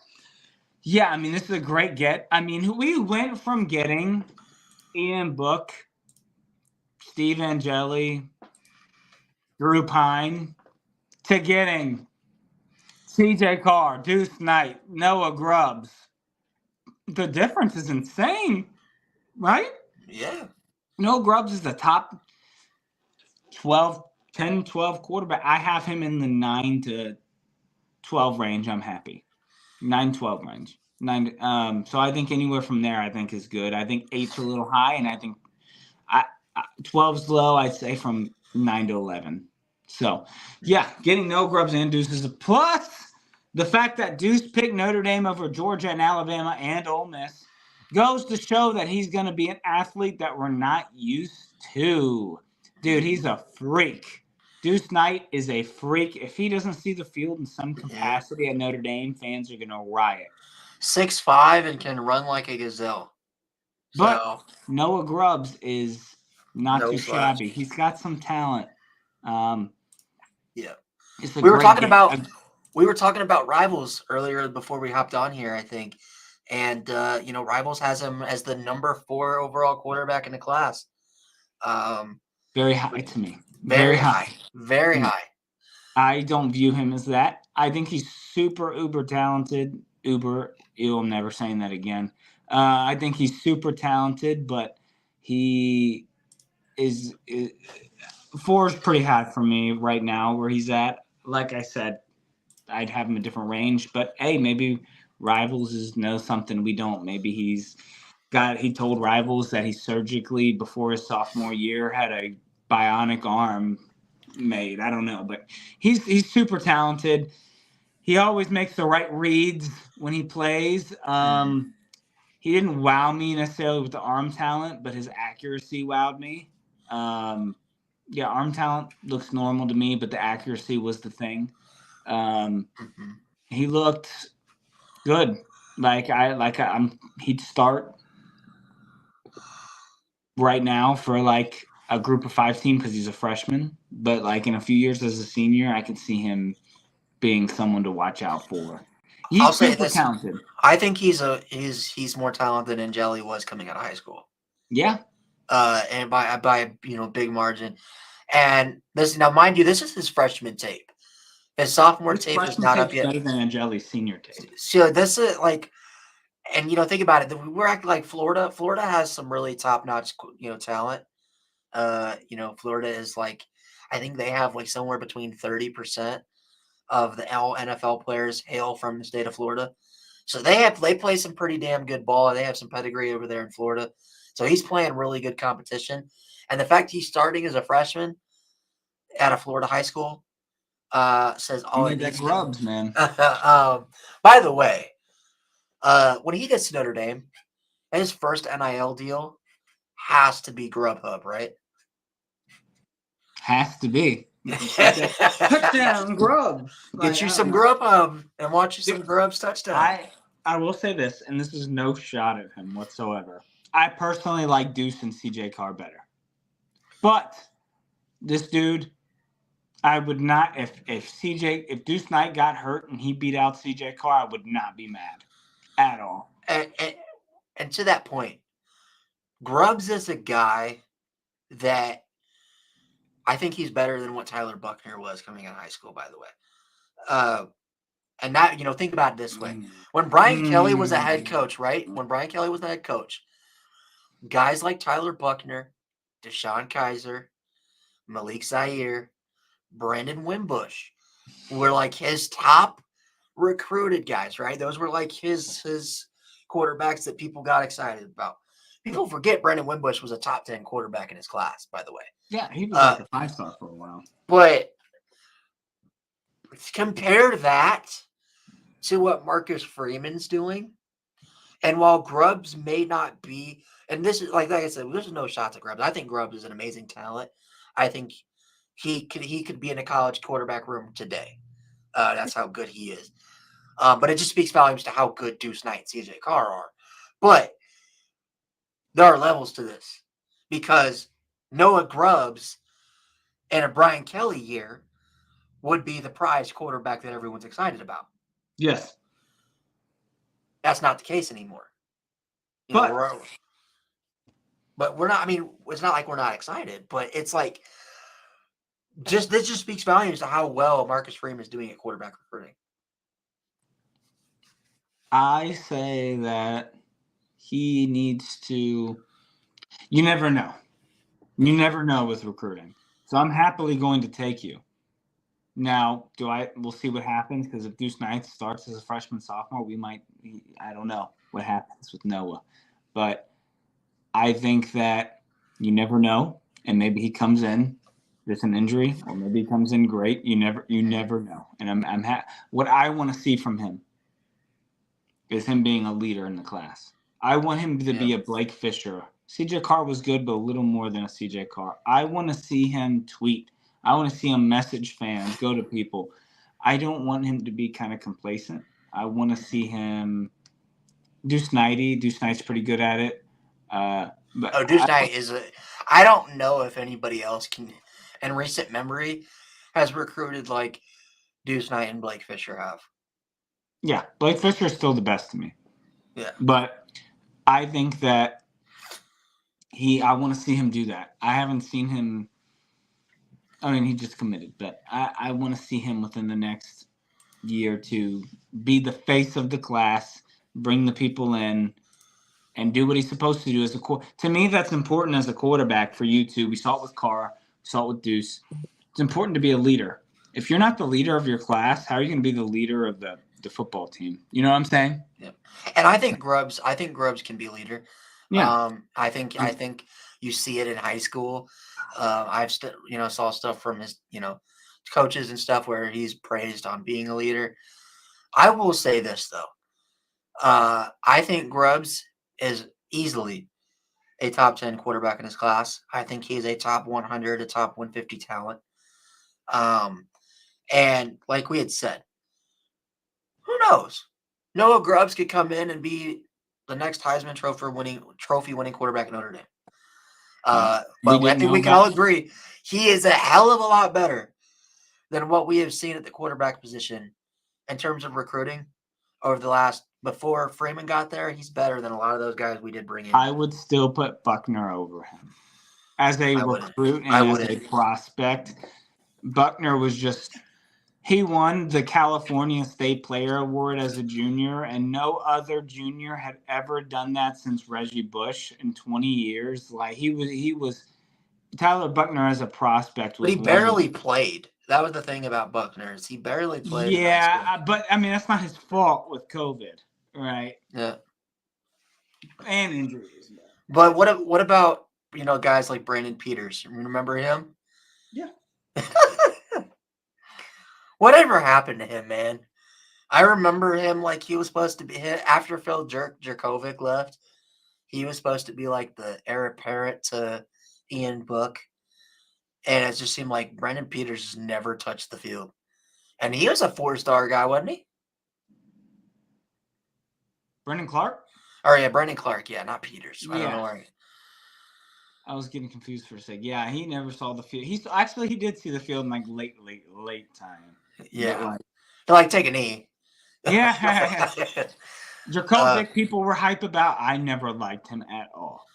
yeah, I mean, this is a great get. I mean, we went from getting Ian Book, Steve Angeli, Drew Pine, to getting CJ Carr, Deuce Knight, Noah Grubbs. The difference is insane, right? Yeah. Noah Grubbs is the top 10, 12 quarterback. I have him in the 9 to 12 range. I'm happy. 9, 12 range. 9. So I think anywhere from there, I think is good. I think 8's a little high, and I think 12's low. I'd say from 9 to 11. So yeah, getting no Grubbs and Deuce is a plus. The fact that Deuce picked Notre Dame over Georgia and Alabama and Ole Miss goes to show that he's going to be an athlete that we're not used to. Dude, he's a freak. Deuce Knight is a freak. If he doesn't see the field in some capacity at Notre Dame, fans are going to riot. 6'5" and can run like a gazelle. But Noah Grubbs is not too shabby. He's got some talent. Yeah. We were talking about Rivals earlier before we hopped on here, I think. And Rivals has him as the number 4 overall quarterback in the class. Very high to me. Very high. Very high. I don't view him as that. I think he's super uber talented. I'm never saying that again. I think he's super talented, but he is 4 is pretty high for me right now where he's at. Like I said, I'd have him a different range, but hey, maybe Rivals knows something we don't. Maybe he told Rivals that he surgically before his sophomore year had a bionic arm made. I don't know, but he's super talented. He always makes the right reads when he plays. He didn't wow me necessarily with the arm talent, but his accuracy wowed me. Yeah, arm talent looks normal to me, but the accuracy was the thing. He looked good. He'd start right now for like a group of 5 team because he's a freshman. But like in a few years as a senior, I could see him being someone to watch out for. I'll He's say super this: talented. I think he's more talented than Jelly was coming out of high school. Yeah. And by a big margin. And this now, mind you, this is his freshman tape. His sophomore His tape is freshman not up tape's yet. better than Angeli's senior tape. So this is like, and think about it. We're acting like Florida. Florida has some really top notch, talent. Florida is like, I think they have like somewhere between 30% of the all NFL players hail from the state of Florida. So they play some pretty damn good ball. They have some pedigree over there in Florida. So he's playing really good competition. And the fact he's starting as a freshman at a Florida high school says all You it need that needs grubs, man. By the way, when he gets to Notre Dame, his first NIL deal has to be Grubhub, right? Has to be. Touchdown, grubs. Get you some Grubhub and watch you some Grubs touchdown. I will say this, and this is no shot at him whatsoever. I personally like Deuce and CJ Carr better. But this dude, I would not if Deuce Knight got hurt and he beat out CJ Carr, I would not be mad at all. And to that point, Grubbs is a guy that I think he's better than what Tyler Buckner was coming out of high school, by the way. And that, think about it this way. When Brian Kelly was a head coach, right? When Brian Kelly was the head coach, guys like Tyler Buckner, Deshaun Kaiser, Malik Zaire, Brandon Wimbush were like his top recruited guys, right? Those were like his quarterbacks that people got excited about. People forget Brandon Wimbush was a top 10 quarterback in his class, by the way. Yeah, he was like a 5-star for a while. But compare that to what Marcus Freeman's doing. And while Grubbs may not be, and this is like I said, there's no shots at Grubbs. I think Grubbs is an amazing talent. I think he could be in a college quarterback room today. That's how good he is. But it just speaks volumes to how good Deuce Knight and CJ Carr are. But there are levels to this because Noah Grubbs in a Brian Kelly year would be the prized quarterback that everyone's excited about. Yes. That's not the case anymore. But we're not. I mean, it's not like we're not excited, but it's like this just speaks volumes to how well Marcus Freeman is doing at quarterback recruiting. I say that he needs to. You never know. You never know with recruiting. So I'm happily going to take you. Now, we'll see what happens because if Deuce Knight starts as a freshman, sophomore, I don't know what happens with Noah. But I think that you never know. And maybe he comes in, there's an injury, or maybe he comes in great. You never know. And what I want to see from him is him being a leader in the class. I want him to be a Blake Fisher. CJ Carr was good, but a little more than a CJ Carr. I want to see him tweet. I want to see him message fans, go to people. I don't want him to be kind of complacent. I want to see him do snidey. Deuce Knight's pretty good at it. Deuce Knight is I don't know if anybody else can, in recent memory, has recruited like Deuce Knight and Blake Fisher have. Yeah, Blake Fisher is still the best to me. Yeah. But I think that I want to see him do that. I haven't seen him. I mean, he just committed, but I want to see him within the next year to be the face of the class, bring the people in, and do what he's supposed to do as a to me, that's important as a quarterback for you too. We saw it with Carr, we saw it with Deuce. It's important to be a leader. If you're not the leader of your class, how are you going to be the leader of the football team? You know what I'm saying? Yeah. And I think Grubbs can be a leader. Yeah. I think You see it in high school. I've saw stuff from his coaches and stuff where he's praised on being a leader. I will say this though. I think Grubbs is easily a top 10 quarterback in his class. I think he's a top 100, a top 150 talent. And like we had said, who knows? Noah Grubbs could come in and be the next Heisman trophy winning quarterback at Notre Dame. But I think we can all agree he is a hell of a lot better than what we have seen at the quarterback position in terms of recruiting over the last before Freeman got there. He's better than a lot of those guys we did bring in. I would still put Buckner over him as a recruit and as a prospect. Buckner was just. He won the California State Player Award as a junior, and no other junior had ever done that since Reggie Bush in 20 years. Like he was Tyler Buckner as a prospect. But he barely played. That was the thing about Buckner is he barely played. Yeah, but I mean that's not his fault with COVID, right? Yeah, and injuries. But what about guys like Brandon Peters? Remember him? Yeah. Whatever happened to him, man? I remember him like he was supposed to be after Phil Jerkovic left. He was supposed to be like the heir apparent to Ian Book. And it just seemed like Brandon Peters just never touched the field. And he was a 4-star guy, wasn't he? Brendan Clark? Oh, yeah, Brandon Clark. Yeah, not Peters. I don't know where I was getting confused for a second. Yeah, he never saw the field. He did see the field in like late time. Yeah. Like take a knee. Yeah. Jerkovic, people were hype about. I never liked him at all.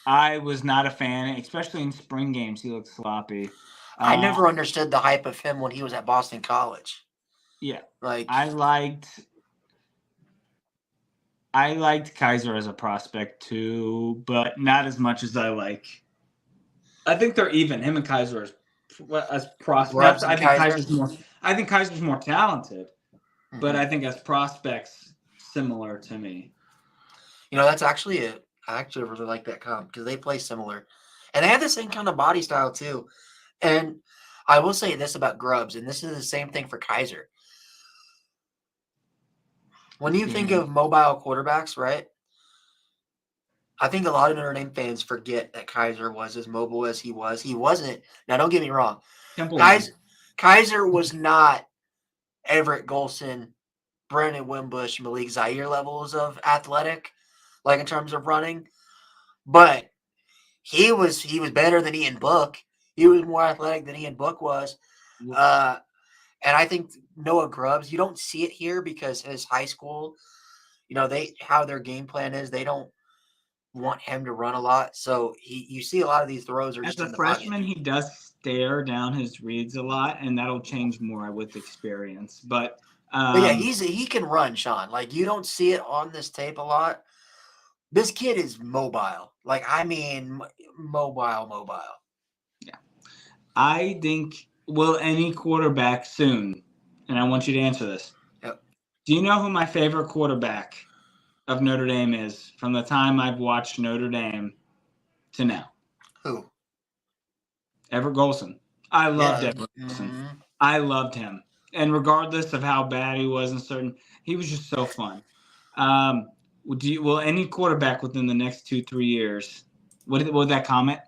I was not a fan, especially in spring games. He looked sloppy. I never understood the hype of him when he was at Boston College. Yeah. Like I liked Kaiser as a prospect too, but not as much as I like. I think they're even. Him and Kaiser as prospects. I think Kaiser's more talented, but I think as prospects, similar to me. That's actually it. I actually really like that comp because they play similar, and they have the same kind of body style too. And I will say this about Grubbs, and this is the same thing for Kaiser. When you think of mobile quarterbacks, right? I think a lot of Notre Dame fans forget that Kaiser was as mobile as he was. He wasn't. Now, don't get me wrong. Kaiser was not Everett Golson, Brandon Wimbush, Malik Zaire levels of athletic, like in terms of running. But he was better than Ian Book. He was more athletic than Ian Book was. And I think Noah Grubbs, you don't see it here because his high school, how their game plan is, they don't want him to run a lot. So you see a lot of these throws are as just a in the freshman, pocket. he does stare down his reads a lot, and that'll change more with experience. But yeah, he can run, Sean. Like you don't see it on this tape a lot. This kid is mobile. Like I mean, mobile. Yeah, I think will any quarterback soon, and I want you to answer this. Yep. Do you know who my favorite quarterback of Notre Dame is from the time I've watched Notre Dame to now? Who? Everett Golson. I loved Everett Golson. I loved him. And regardless of how bad he was he was just so fun. Will any quarterback within the next 2-3 years, what was that comment?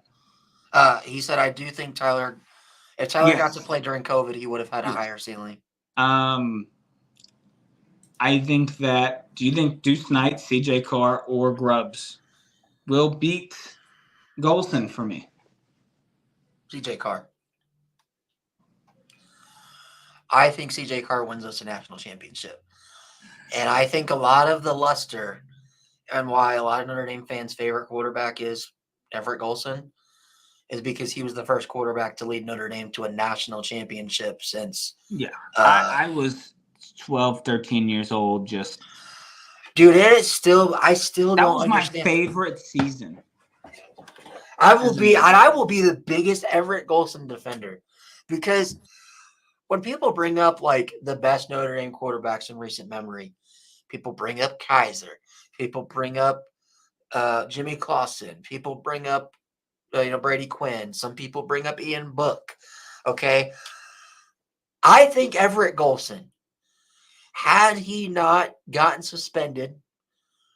He said, I do think if Tyler got to play during COVID, he would have had a higher ceiling. I think that, do you think Deuce Knight, CJ Carr, or Grubbs will beat Golson for me? CJ Carr. I think CJ Carr wins us a national championship. And I think a lot of the luster and why a lot of Notre Dame fans' favorite quarterback is Everett Golson is because he was the first quarterback to lead Notre Dame to a national championship since. Yeah. I was 12, 13 years old. Dude, I still don't understand. That was my favorite season. I will be the biggest Everett Golson defender because when people bring up like the best Notre Dame quarterbacks in recent memory, people bring up Kaiser, people bring up Jimmy Clausen, people bring up Brady Quinn. Some people bring up Ian Book. Okay. I think Everett Golson, had he not gotten suspended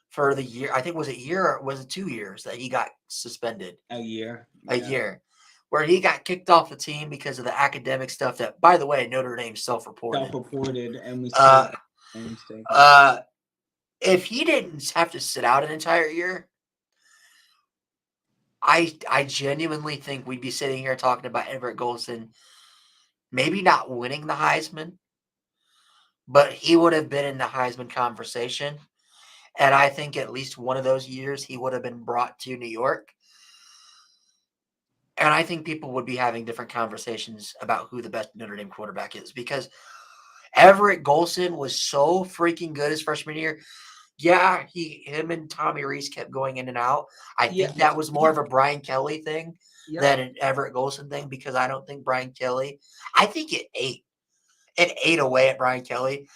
for the year, I think was it a year or was it 2 years that he got suspended? A year. A year. Where he got kicked off the team because of the academic stuff that, by the way, Notre Dame self-reported. Self-reported, and we still if he didn't have to sit out an entire year, I genuinely think we'd be sitting here talking about Everett Golson maybe not winning the Heisman, but he would have been in the Heisman conversation. And I think at least one of those years he would have been brought to New York. And I think people would be having different conversations about who the best Notre Dame quarterback is, because Everett Golson was so freaking good his freshman year. Yeah, him and Tommy Reese kept going in and out. I think that was more of a Brian Kelly thing than an Everett Golson thing, because I don't think Brian Kelly, I think it ate away at Brian Kelly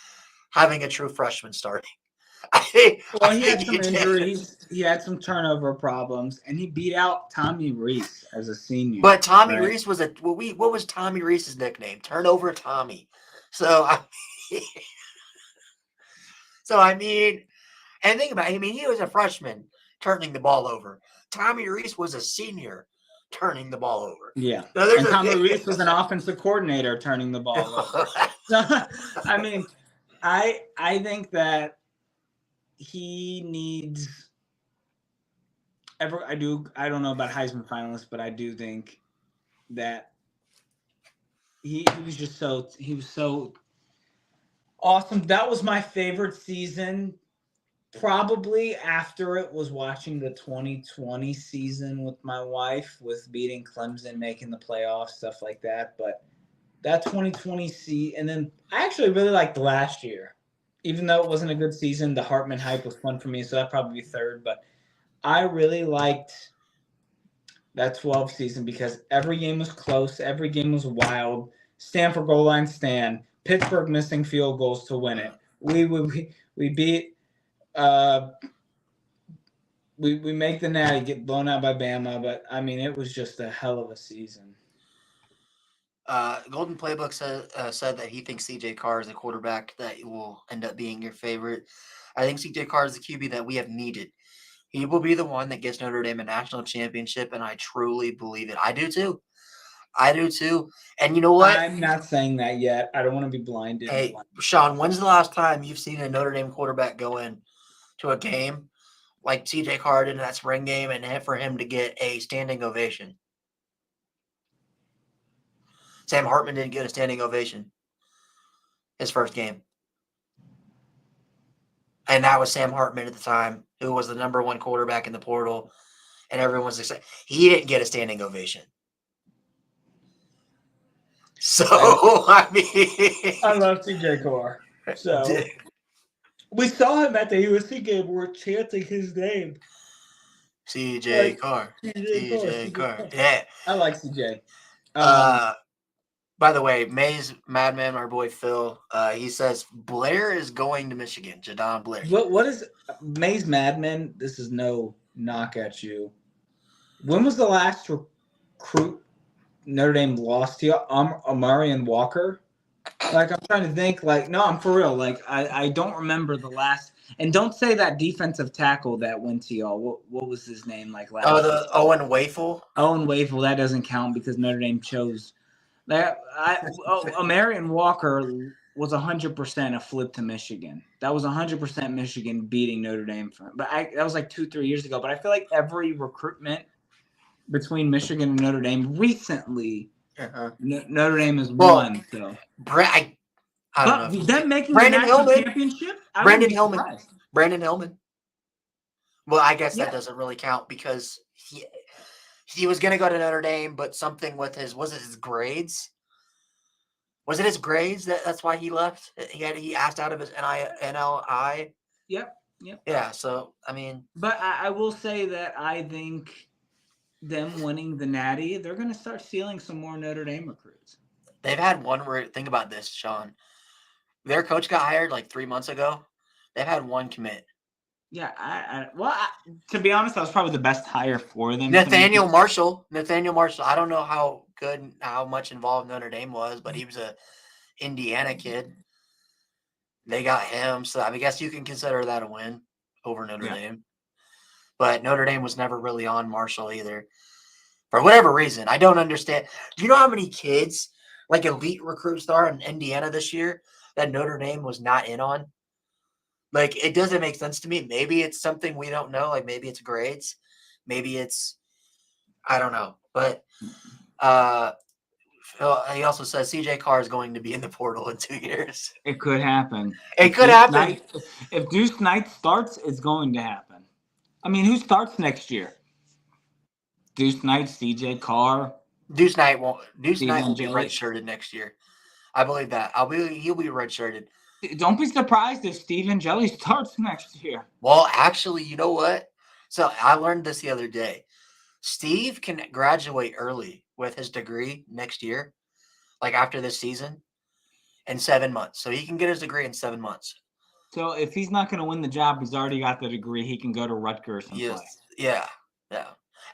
having a true freshman starting. He had some injuries. He had some turnover problems, and he beat out Tommy Reese as a senior. But Tommy Reese was what was Tommy Reese's nickname? Turnover Tommy. So I mean, and think about it. I mean, he was a freshman turning the ball over. Tommy Reese was a senior turning the ball over. Yeah. And Tommy Reese was an offensive coordinator turning the ball over. So, I mean, I think that he needs I don't know about Heisman finalists, but I do think that he was so awesome. That was my favorite season. Probably after it was watching the 2020 season with my wife, with beating Clemson, making the playoffs, stuff like that. But that 2020 season, and then I actually really liked last year. Even though it wasn't a good season, the Hartman hype was fun for me, so that'd probably be third. But I really liked that 12 season because every game was close, every game was wild. Stanford goal line stand, Pittsburgh missing field goals to win it. We beat. We make the Natty, get blown out by Bama, but I mean it was just a hell of a season. Golden Playbook said that he thinks CJ Carr is a quarterback that will end up being your favorite. I think CJ Carr is the QB that we have needed. He will be the one that gets Notre Dame a national championship, and I truly believe it. I do too. And you know what? I'm not saying that yet. I don't want to be blinded. Hey, Sean, when's the last time you've seen a Notre Dame quarterback go in to a game like CJ Carr did in that spring game and for him to get a standing ovation? Sam Hartman didn't get a standing ovation his first game. And that was Sam Hartman at the time, who was the number one quarterback in the portal, and everyone was excited. He didn't get a standing ovation. So, I mean... I love CJ Carr. So, we saw him at the USC game. We're chanting his name. CJ Carr. CJ Carr. Yeah. I like CJ. By the way, Mays Madman, our boy Phil, he says Blair is going to Michigan. Jadon Blair. What is Mays Madman? This is no knock at you. When was the last recruit Notre Dame lost to you? Amarian Walker? Like, I'm trying to think. Like, no, I'm for real. Like, I don't remember the last. And don't say that defensive tackle that went to y'all. What was his name like last? Oh, the Owen Wafel. Owen Wafel. That doesn't count because Notre Dame chose. Amarian Walker was 100% a flip to Michigan. That was 100% Michigan beating Notre Dame. That was like 2-3 years ago. But I feel like every recruitment between Michigan and Notre Dame recently, Notre Dame has won. So I don't know. Them making Brandon the national Hillman. championship? Brandon Hillman. Well, I guess that doesn't really count because he was going to go to Notre Dame, but something with his grades? Was it his grades that's why he left? He asked out of his NLI. Yep. Yeah. So I mean, but I will say that I think them winning the Natty, they're going to start stealing some more Notre Dame recruits. They've had one. Think about this, Sean. Their coach got hired like 3 months ago. They've had one commit. Yeah, to be honest, that was probably the best hire for them. Nathaniel Marshall. I don't know how much involved Notre Dame was, but he was a Indiana kid. They got him, so I guess you can consider that a win over Notre Dame. But Notre Dame was never really on Marshall either. For whatever reason, I don't understand. Do you know how many kids, like elite recruits, there are in Indiana this year that Notre Dame was not in on? Like, it doesn't make sense to me. Maybe it's something we don't know. Like, maybe it's grades. Maybe it's, I don't know. But he also says CJ Carr is going to be in the portal in 2 years. It could happen. It could happen. If Deuce Knight starts, it's going to happen. I mean, who starts next year? Deuce Knight, CJ Carr. Deuce Knight will be redshirted next year. I believe that. He'll be redshirted. Don't be surprised if Stephen Jelly starts next year. Well, actually, you know what? So I learned this the other day. Steve can graduate early with his degree next year, like after this season, in 7 months. So he can get his degree in 7 months. So if he's not going to win the job, he's already got the degree. He can go to Rutgers and play. Yeah.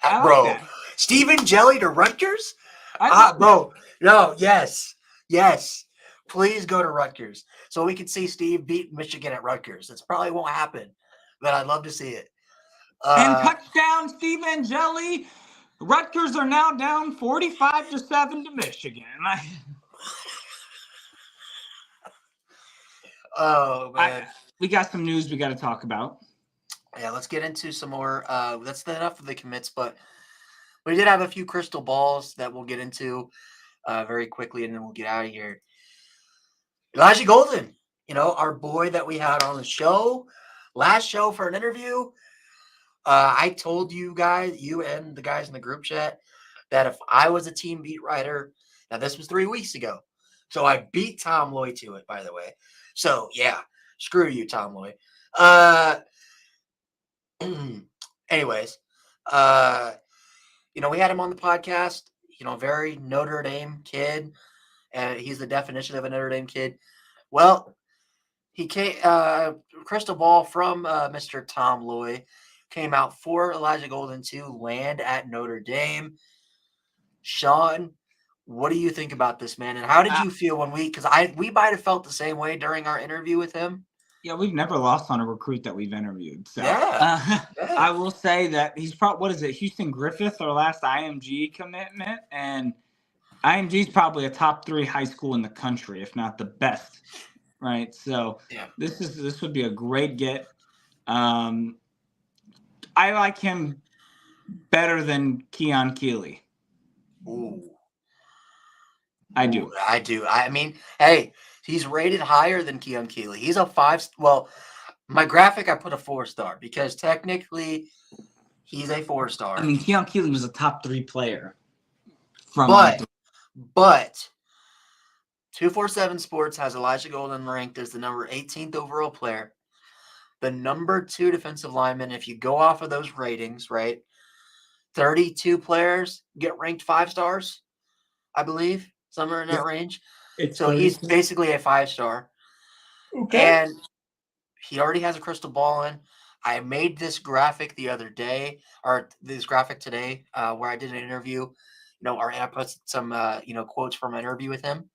Bro, like Stephen Jelly to Rutgers? Bro, no, yes. Please go to Rutgers so we can see Steve beat Michigan at Rutgers. It probably won't happen, but I'd love to see it. And touchdown, Stephen Jelly. Rutgers are now down 45-7 to Michigan. Oh, man. We got some news we got to talk about. Yeah, let's get into some more. That's enough of the commits, but we did have a few crystal balls that we'll get into very quickly, and then we'll get out of here. Elijah Golden, our boy that we had on the show, last show for an interview. I told you guys, you and the guys in the group chat, that if I was a team beat writer, now this was 3 weeks ago, so I beat Tom Loy to it, by the way. So, yeah, screw you, Tom Loy. Anyways, we had him on the podcast, very Notre Dame kid, and he's the definition of a Notre Dame kid. Well, he came, crystal ball from Mr. Tom Loy came out for Elijah Golden to land at Notre Dame. Sean, what do you think about this, man? And how did you feel when we might have felt the same way during our interview with him? Yeah, we've never lost on a recruit that we've interviewed. So yeah. I will say that he's probably, what is it, Houston Griffith, our last IMG commitment, and IMG is probably a top 3 high school in the country, if not the best, right? So this would be a great get. I like him better than Keon Keeley. Ooh. I do. I mean, hey, he's rated higher than Keon Keeley. He's a 5. Well, my graphic, I put a 4-star because technically he's a 4-star. I mean, Keon Keeley was a top 3 player. But 247 Sports has Elijah Golden ranked as the number 18th overall player, the number 2 defensive lineman. If you go off of those ratings, right, 32 players get ranked 5 stars, I believe, somewhere in that range. So he's basically a 5-star. Okay. And he already has a crystal ball in. I made this graphic the other day, or this graphic today, where I did an interview. I put some, quotes from an interview with him.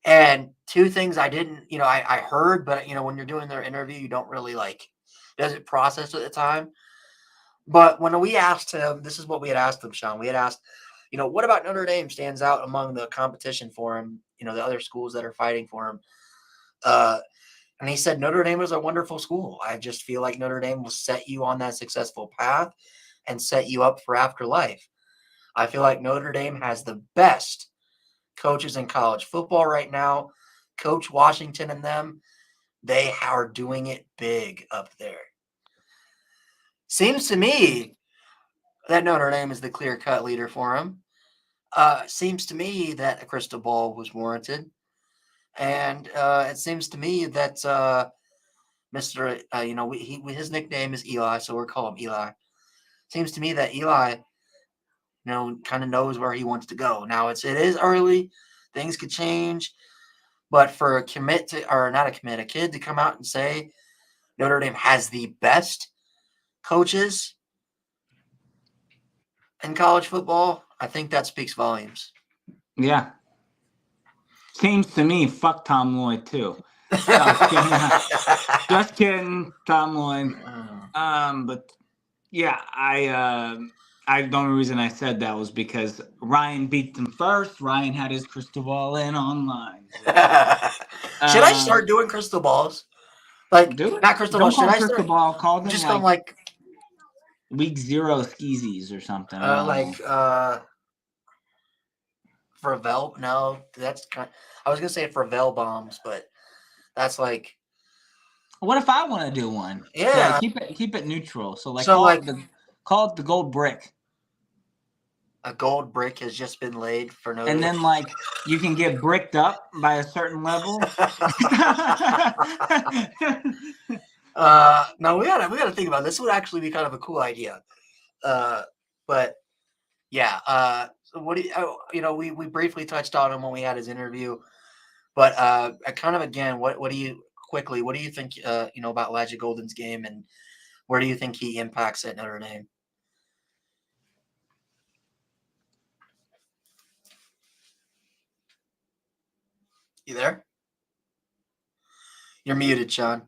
And 2 things I didn't, I heard, but, when you're doing their interview, you don't really, doesn't process at the time. But when we asked him, this is what we had asked him, Sean. We had asked, what about Notre Dame stands out among the competition for him, the other schools that are fighting for him. And he said, Notre Dame is a wonderful school. I just feel like Notre Dame will set you on that successful path and set you up for afterlife. I feel like Notre Dame has the best coaches in college football right now. Coach Washington and them, they are doing it big up there. Seems to me that Notre Dame is the clear-cut leader for him. Seems to me that a crystal ball was warranted. And it seems to me that Mr. His nickname is Eli, so we'll call him Eli. Seems to me that Eli, kind of knows where he wants to go. Now it is early, things could change, but for a kid to come out and say Notre Dame has the best coaches in college football, I think that speaks volumes. Yeah. Seems to me, fuck Tom Lloyd too. Just kidding, Tom Lloyd. But yeah, the only reason I said that was because Ryan beat them first. Ryan had his crystal ball in online. So. Should I start doing crystal balls? Like, do it. not crystal Don't balls. call Should I crystal start? ball. Call them Just like, call like week 0 skeezies or something. Fravel. No, that's kind. I was gonna say Fravel bombs, but that's like. What if I want to do one? Yeah. So keep it neutral. So call it the gold brick. A gold brick has just been laid for Notre And Dame. then you can get bricked up by a certain level. No, we gotta think about it. This would actually be kind of a cool idea. But yeah. So what do you? We briefly touched on him when we had his interview, but kind of again, what do you think? About Elijah Golden's game, and where do you think he impacts at Notre Dame? You there? You're muted, Sean.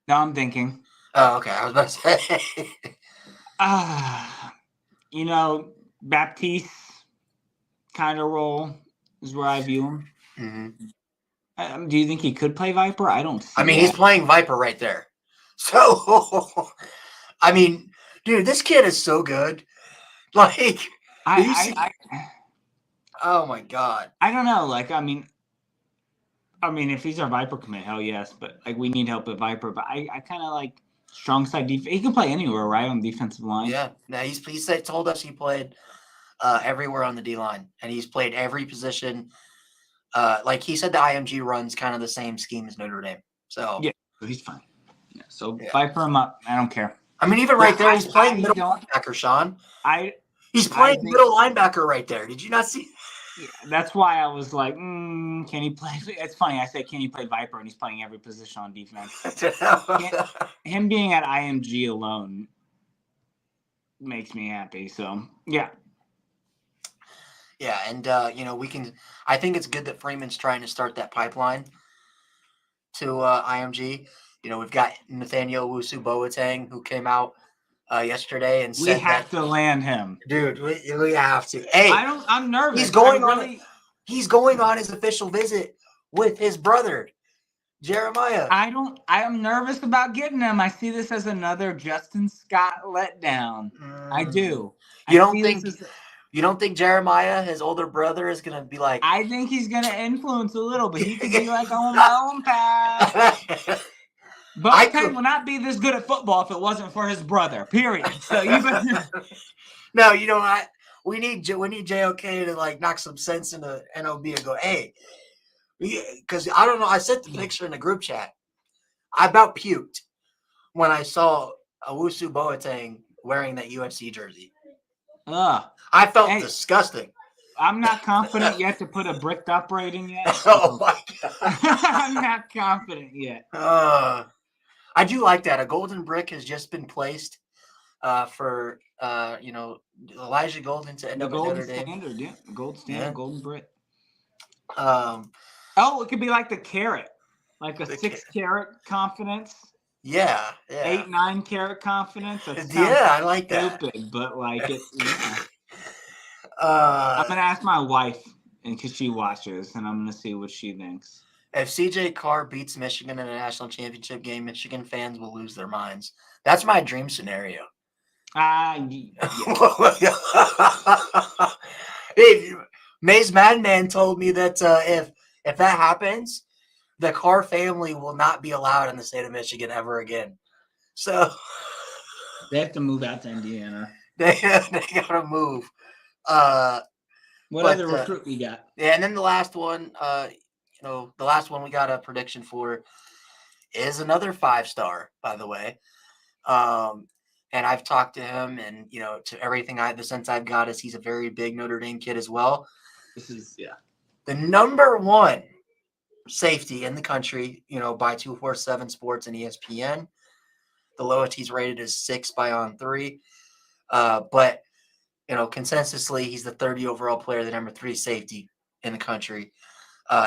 No, I'm thinking. Oh, okay. I was about to say. Baptiste kind of role is where I view him. Mm-hmm. Do you think he could play Viper? I don't see he's playing Viper right there. So, dude, this kid is so good. Like, oh my God. I don't know. If he's our Viper commit, hell yes. But we need help at Viper. But I kind of like strong side defense. He can play anywhere, right, on the defensive line. Yeah. Now told us he played everywhere on the D line, and he's played every position. Like he said, the IMG runs kind of the same scheme as Notre Dame. So yeah, he's fine. Yeah, so Viper him up. I don't care. Even right there, he's playing middle linebacker, Sean. He's playing middle linebacker right there. Did you not see? Yeah, that's why I was like, can he play? It's funny. I said, can he play Viper? And he's playing every position on defense. Him being at IMG alone makes me happy. So, yeah. Yeah, and, I think it's good that Freeman's trying to start that pipeline to IMG. We've got Nathaniel Owusu-Boateng, who came out yesterday and said we have to land him, dude. We have to. Hey, I'm nervous. He's going on his official visit with his brother, Jeremiah. I am nervous about getting him. I see this as another Justin Scott letdown. I do. You don't think Jeremiah, his older brother, is gonna be like? I think he's gonna influence a little, but he could be like on my own path. Boateng will not be this good at football if it wasn't for his brother. Period. So you better. No, we need JOK to knock some sense into NOB and go, hey, because I don't know. I sent the picture in the group chat. I about puked when I saw Owusu-Boateng wearing that USC jersey. I felt disgusting. I'm not confident yet to put a bricked up rating yet. Oh my God. I'm not confident yet. I do like that. A golden brick has just been placed for Elijah Golden to end up at Notre Dame. Standard, yeah. Gold standard, golden brick. It could be like the carrot. Like a 6-carat confidence. Yeah. 8-9 carat confidence. I like that. Stupid, but it. Yeah. I'm gonna ask my wife, and because she watches, and I'm gonna see what she thinks. If CJ Carr beats Michigan in a national championship game, Michigan fans will lose their minds. That's my dream scenario. Yeah. Hey, Maze Madman told me that if that happens, the Carr family will not be allowed in the state of Michigan ever again. So they have to move out to Indiana. They gotta move. What other recruit we got? Yeah, and then the last one, the last one we got a prediction for is another 5-star, by the way. And I've talked to him, and to everything the sense I've got is he's a very big Notre Dame kid as well. This is the number one safety in the country, by 247 Sports and ESPN. The lowest he's rated is 6 by on 3. But consensusly, he's the 30 overall player, the number 3 safety in the country.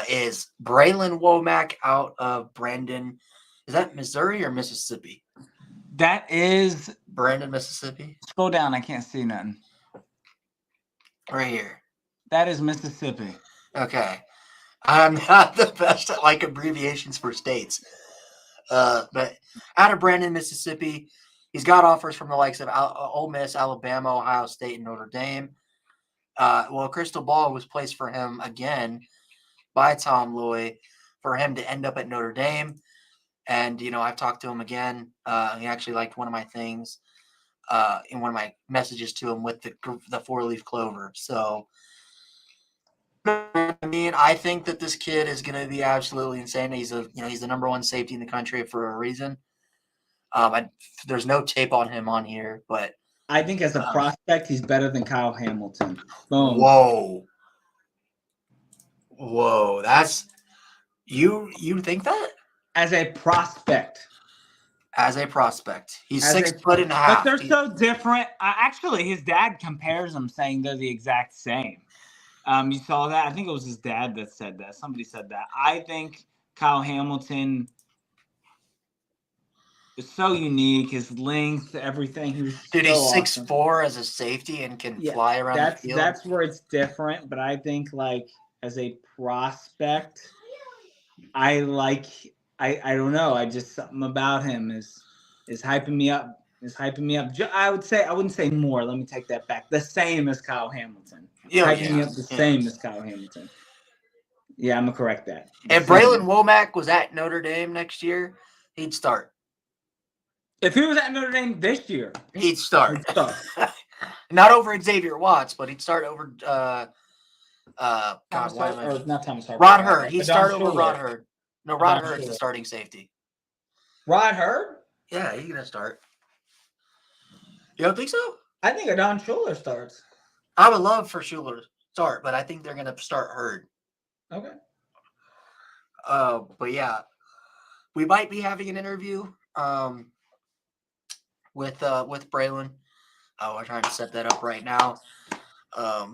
Is Braylon Womack out of Brandon? Is that Missouri or Mississippi? That is Brandon, Mississippi. Scroll down. I can't see nothing. Right here. That is Mississippi. Okay. I'm not the best at like abbreviations for states. But out of Brandon, Mississippi, he's got offers from the likes of Ole Miss, Alabama, Ohio State, and Notre Dame. Well, a crystal ball was placed for him again by Tom Loy for him to end up at Notre Dame. And, I've talked to him again. He actually liked one of my things in one of my messages to him with the 4-leaf clover. So, I think that this kid is going to be absolutely insane. He's he's the number 1 safety in the country for a reason. There's no tape on him on here, but I think as a prospect, he's better than Kyle Hamilton. Boom. Whoa, that's you think that? As a prospect. He's 6'1.5". But they're so different. Actually, his dad compares them, saying they're the exact same. You saw that? I think it was his dad that said that. Somebody said that. I think Kyle Hamilton is so unique. His length, everything. He's 6'4" as a safety and can fly around the field. That's where it's different. But I think, as a prospect, I don't know. I just something about him is hyping me up. I wouldn't say more. Let me take that back. The same as Kyle Hamilton. Hyping me up the same as Kyle Hamilton. Yeah, I'm gonna correct that. If Braylon Womack was at Notre Dame next year, he'd start. If he was at Notre Dame this year, he'd start. Not over Xavier Watts, but he'd start over not Thomas Harper. Rod Hurd. He'd start over Rod Hurd. No, Rod Hurd's the starting safety. Rod Hurd? Yeah, he's gonna start. You don't think so? I think Adon Schuler starts. I would love for Schuler to start, but I think they're gonna start Hurd. Okay. But yeah, we might be having an interview with Braylon. We're trying to set that up right now.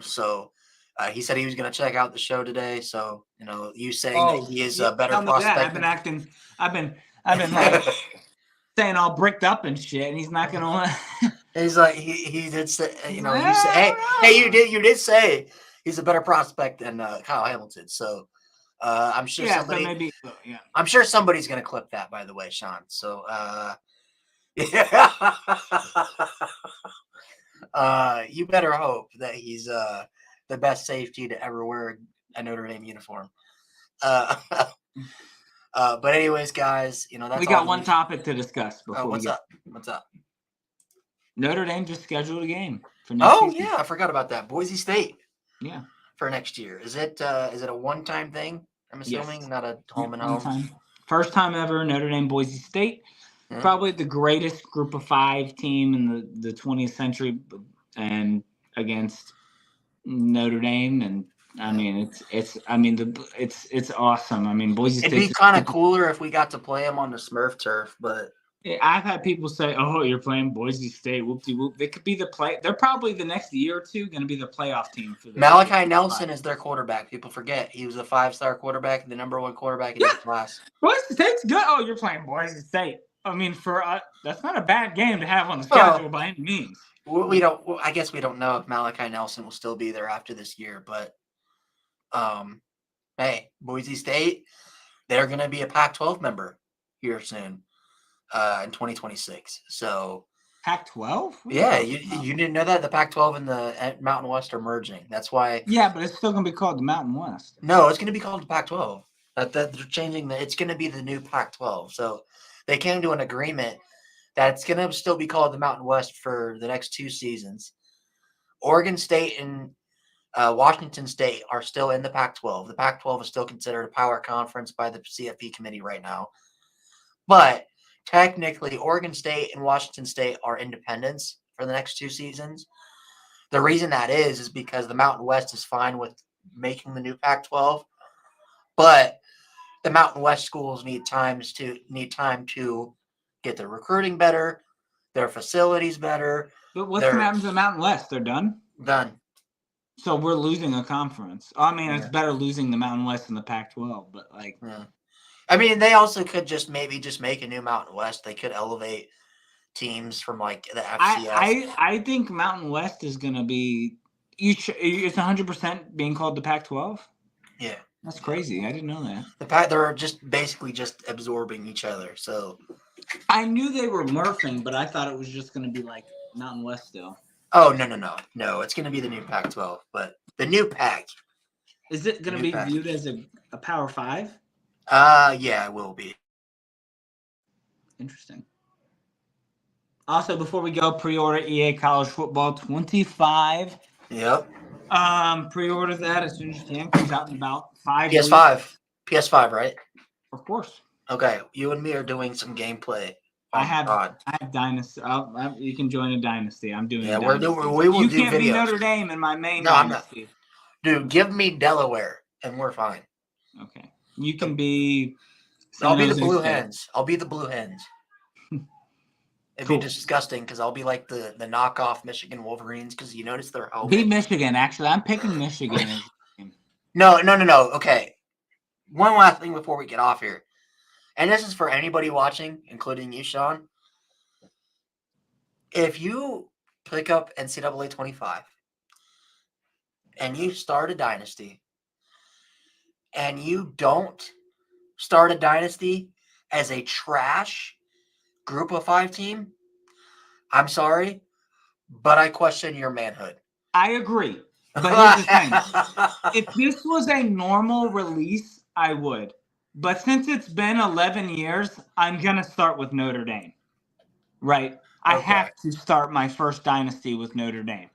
So he said he was going to check out the show today. So you saying that he is a better prospect. I've been like saying all bricked up and shit, and he's not going to. He's like he did say you say hey you did say he's a better prospect than Kyle Hamilton. So I'm sure I'm sure somebody's going to clip that, by the way, Sean. So yeah. You better hope that he's the best safety to ever wear a Notre Dame uniform. But anyways, guys, that's we got one topic to discuss before what's up? Notre Dame just scheduled a game for next season. Yeah, I forgot about that. Boise State. Yeah. For next year. Is it a one-time thing? I'm assuming, not a home and home. First time ever, Notre Dame, Boise State. Yeah. Probably the greatest group of 5 team in the 20th century, and against Notre Dame. And I mean, it's awesome. I mean, Boise State. It'd be kind of cooler if we got to play them on the Smurf turf, but. I've had people say, "Oh, you're playing Boise State, whoop-de-whoop." They could be the play. They're probably the next year or two going to be the playoff team for the Malachi Nelson is their quarterback. People forget he was a 5-star quarterback, the number 1 quarterback in his class. Boise State's good. Oh, you're playing Boise State. I mean, for that's not a bad game to have on the schedule by any means. We don't. I guess we don't know if Malachi Nelson will still be there after this year, but hey, Boise State, they're going to be a Pac-12 member here soon. In 2026. So Pac-12? Yeah, you didn't know that? The Pac-12 and the Mountain West are merging. That's why. Yeah, but it's still going to be called the Mountain West. No, it's going to be called the Pac-12. They're changing it's going to be the new Pac-12. So they came to an agreement that it's going to still be called the Mountain West for the next 2 seasons. Oregon State and Washington State are still in the Pac-12. The Pac-12 is still considered a power conference by the CFP committee right now. But technically, Oregon State and Washington State are independents for the next 2 seasons. The reason that is because the Mountain West is fine with making the new Pac-12, but the Mountain West schools need time to get their recruiting better, their facilities better. But what's going to happen to the Mountain West? They're done? Done. So we're losing a conference. I mean, it's Yeah. better losing the Mountain West than the Pac-12, but Yeah. I mean, they also could just maybe make a new Mountain West. They could elevate teams from like the FCS. I think Mountain West is going to be it's 100% being called the Pac-12. Yeah, that's crazy. I didn't know that. They're just basically just absorbing each other. So I knew they were morphing, but I thought it was just going to be like Mountain West still. Oh no! It's going to be the new Pac-12, but the new Pac. Is it going to be viewed as a Power 5? Yeah, it will be. Interesting. Also, before we go, pre-order EA College Football 25. Yep. Pre-order that as soon as you can. Comes out in about 5 PS5. weeks. PS5, right? Of course. Okay, you and me are doing some gameplay. I have Dynasty. You can join a Dynasty. I'm doing. Yeah, we will you do can't videos. Be Notre Dame in my main. No, Dynasty. I'm not. Dude, give me Delaware, and we're fine. Okay, you can be. I'll be the Blue Hens. I'll be the Blue Hens. It'd be disgusting because I'll be like the knockoff Michigan Wolverines because you notice their helmet. Be Michigan. Actually, I'm picking Michigan. No. Okay. One last thing before we get off here, and this is for anybody watching, including you, Sean. If you pick up NCAA 25 and you start a dynasty, and you don't start a dynasty as a trash Group of 5 team, I'm sorry, but I question your manhood. I agree. But here's the thing. If this was a normal release, I would. But since it's been 11 years, I'm going to start with Notre Dame. Right? I have to start my first dynasty with Notre Dame.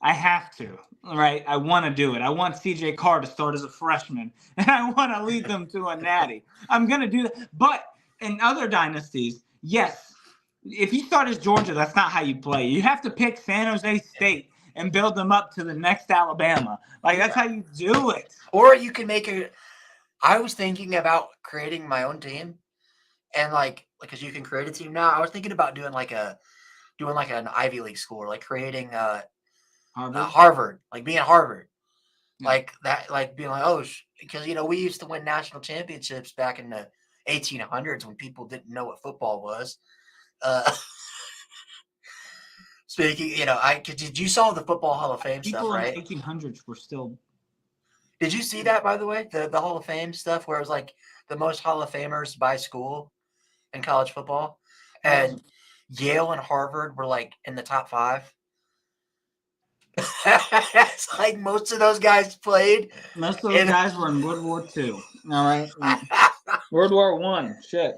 I have to. Right? I want to do it. I want CJ Carr to start as a freshman. And I want to lead them to a natty. I'm going to do that. But in other dynasties, yes, if you start as Georgia, that's not how you play. You have to pick San Jose State and build them up to the next Alabama. Like, that's how you do it. Or you can make a – I was thinking about creating my own team. And, because you can create a team now, I was thinking about doing an Ivy League school, like creating Harvard, like being Harvard. Yeah. Like that, like being like, because, we used to win national championships back in the 1800s when people didn't know what football was. Speaking, did you saw the Football Hall of Fame people stuff, right? People in the 1800s were still. Did you see that, by the way? The Hall of Fame stuff where it was like the most Hall of Famers by school in college football, and Yale and Harvard were like in the top 5. It's like most of those guys played. Most of those guys were in World War II. All right. World War I. Shit.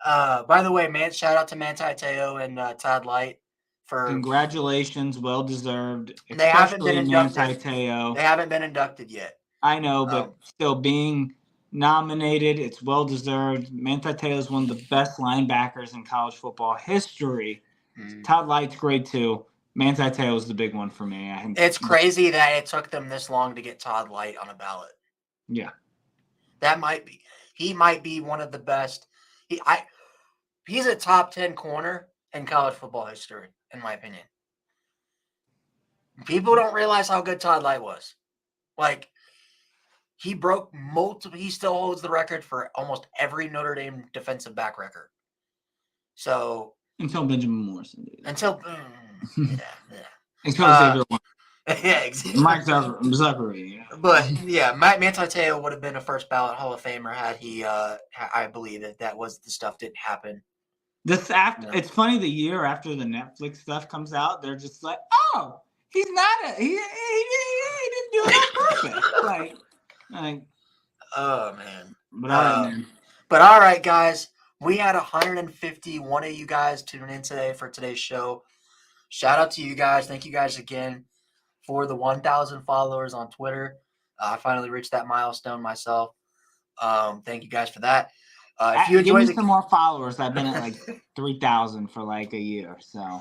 By the way, man, shout out to Manti Te'o and Todd Light for congratulations, well deserved. They haven't been inducted. Manti Te'o. They haven't been inducted yet. I know, but still being nominated, it's well deserved. Manti Te'o is one of the best linebackers in college football history. Todd Light's great too. Manti Te'o is the big one for me. It's crazy that it took them this long to get Todd Light on a ballot. Yeah, he might be one of the best. He's a top 10 corner in college football history, in my opinion. People don't realize how good Todd Light was. Like, he broke multiple. He still holds the record for almost every Notre Dame defensive back record. So until Benjamin Morrison did. Until Xavier. Yeah, exactly. Mike Zuckery. Yeah. But yeah, Manti Te'o would have been a first ballot Hall of Famer had he. I believe that was the stuff didn't happen. It's funny. The year after the Netflix stuff comes out, they're just like, "Oh, he's not he didn't do it on purpose." like, oh man. But all right, guys. We had 151 of you guys tuning in today for today's show. Shout out to you guys. Thank you guys again for the 1,000 followers on Twitter. I finally reached that milestone myself. Thank you guys for that. If you give me some more followers, I've been at like 3,000 for like a year. So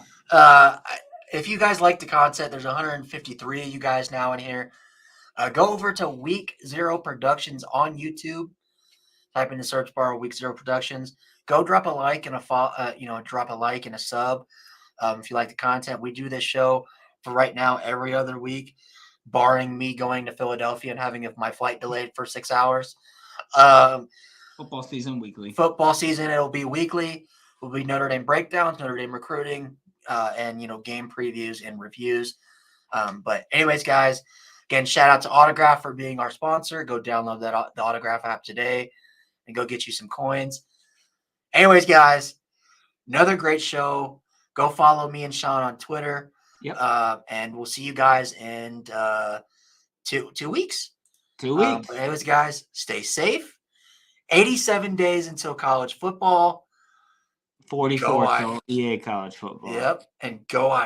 if you guys like the content, there's 153 of you guys now in here. Go over to Week 0 Productions on YouTube. Type in the search bar Week Zero Productions. Go drop a like and drop a like and a sub if you like the content. We do this show for right now every other week, barring me going to Philadelphia and having my flight delayed for 6 hours. Football season weekly. Football season, it'll be weekly. It'll be Notre Dame breakdowns, Notre Dame recruiting, and game previews and reviews. But anyways, guys, again, shout out to Autograph for being our sponsor. Go download the Autograph app today and go get you some coins. Anyways, guys, another great show. Go follow me and Sean on Twitter. Yep. And we'll see you guys in 2 weeks. 2 weeks. But anyways, guys, stay safe. 87 days until college football. 44 till EA college football. Yep. And go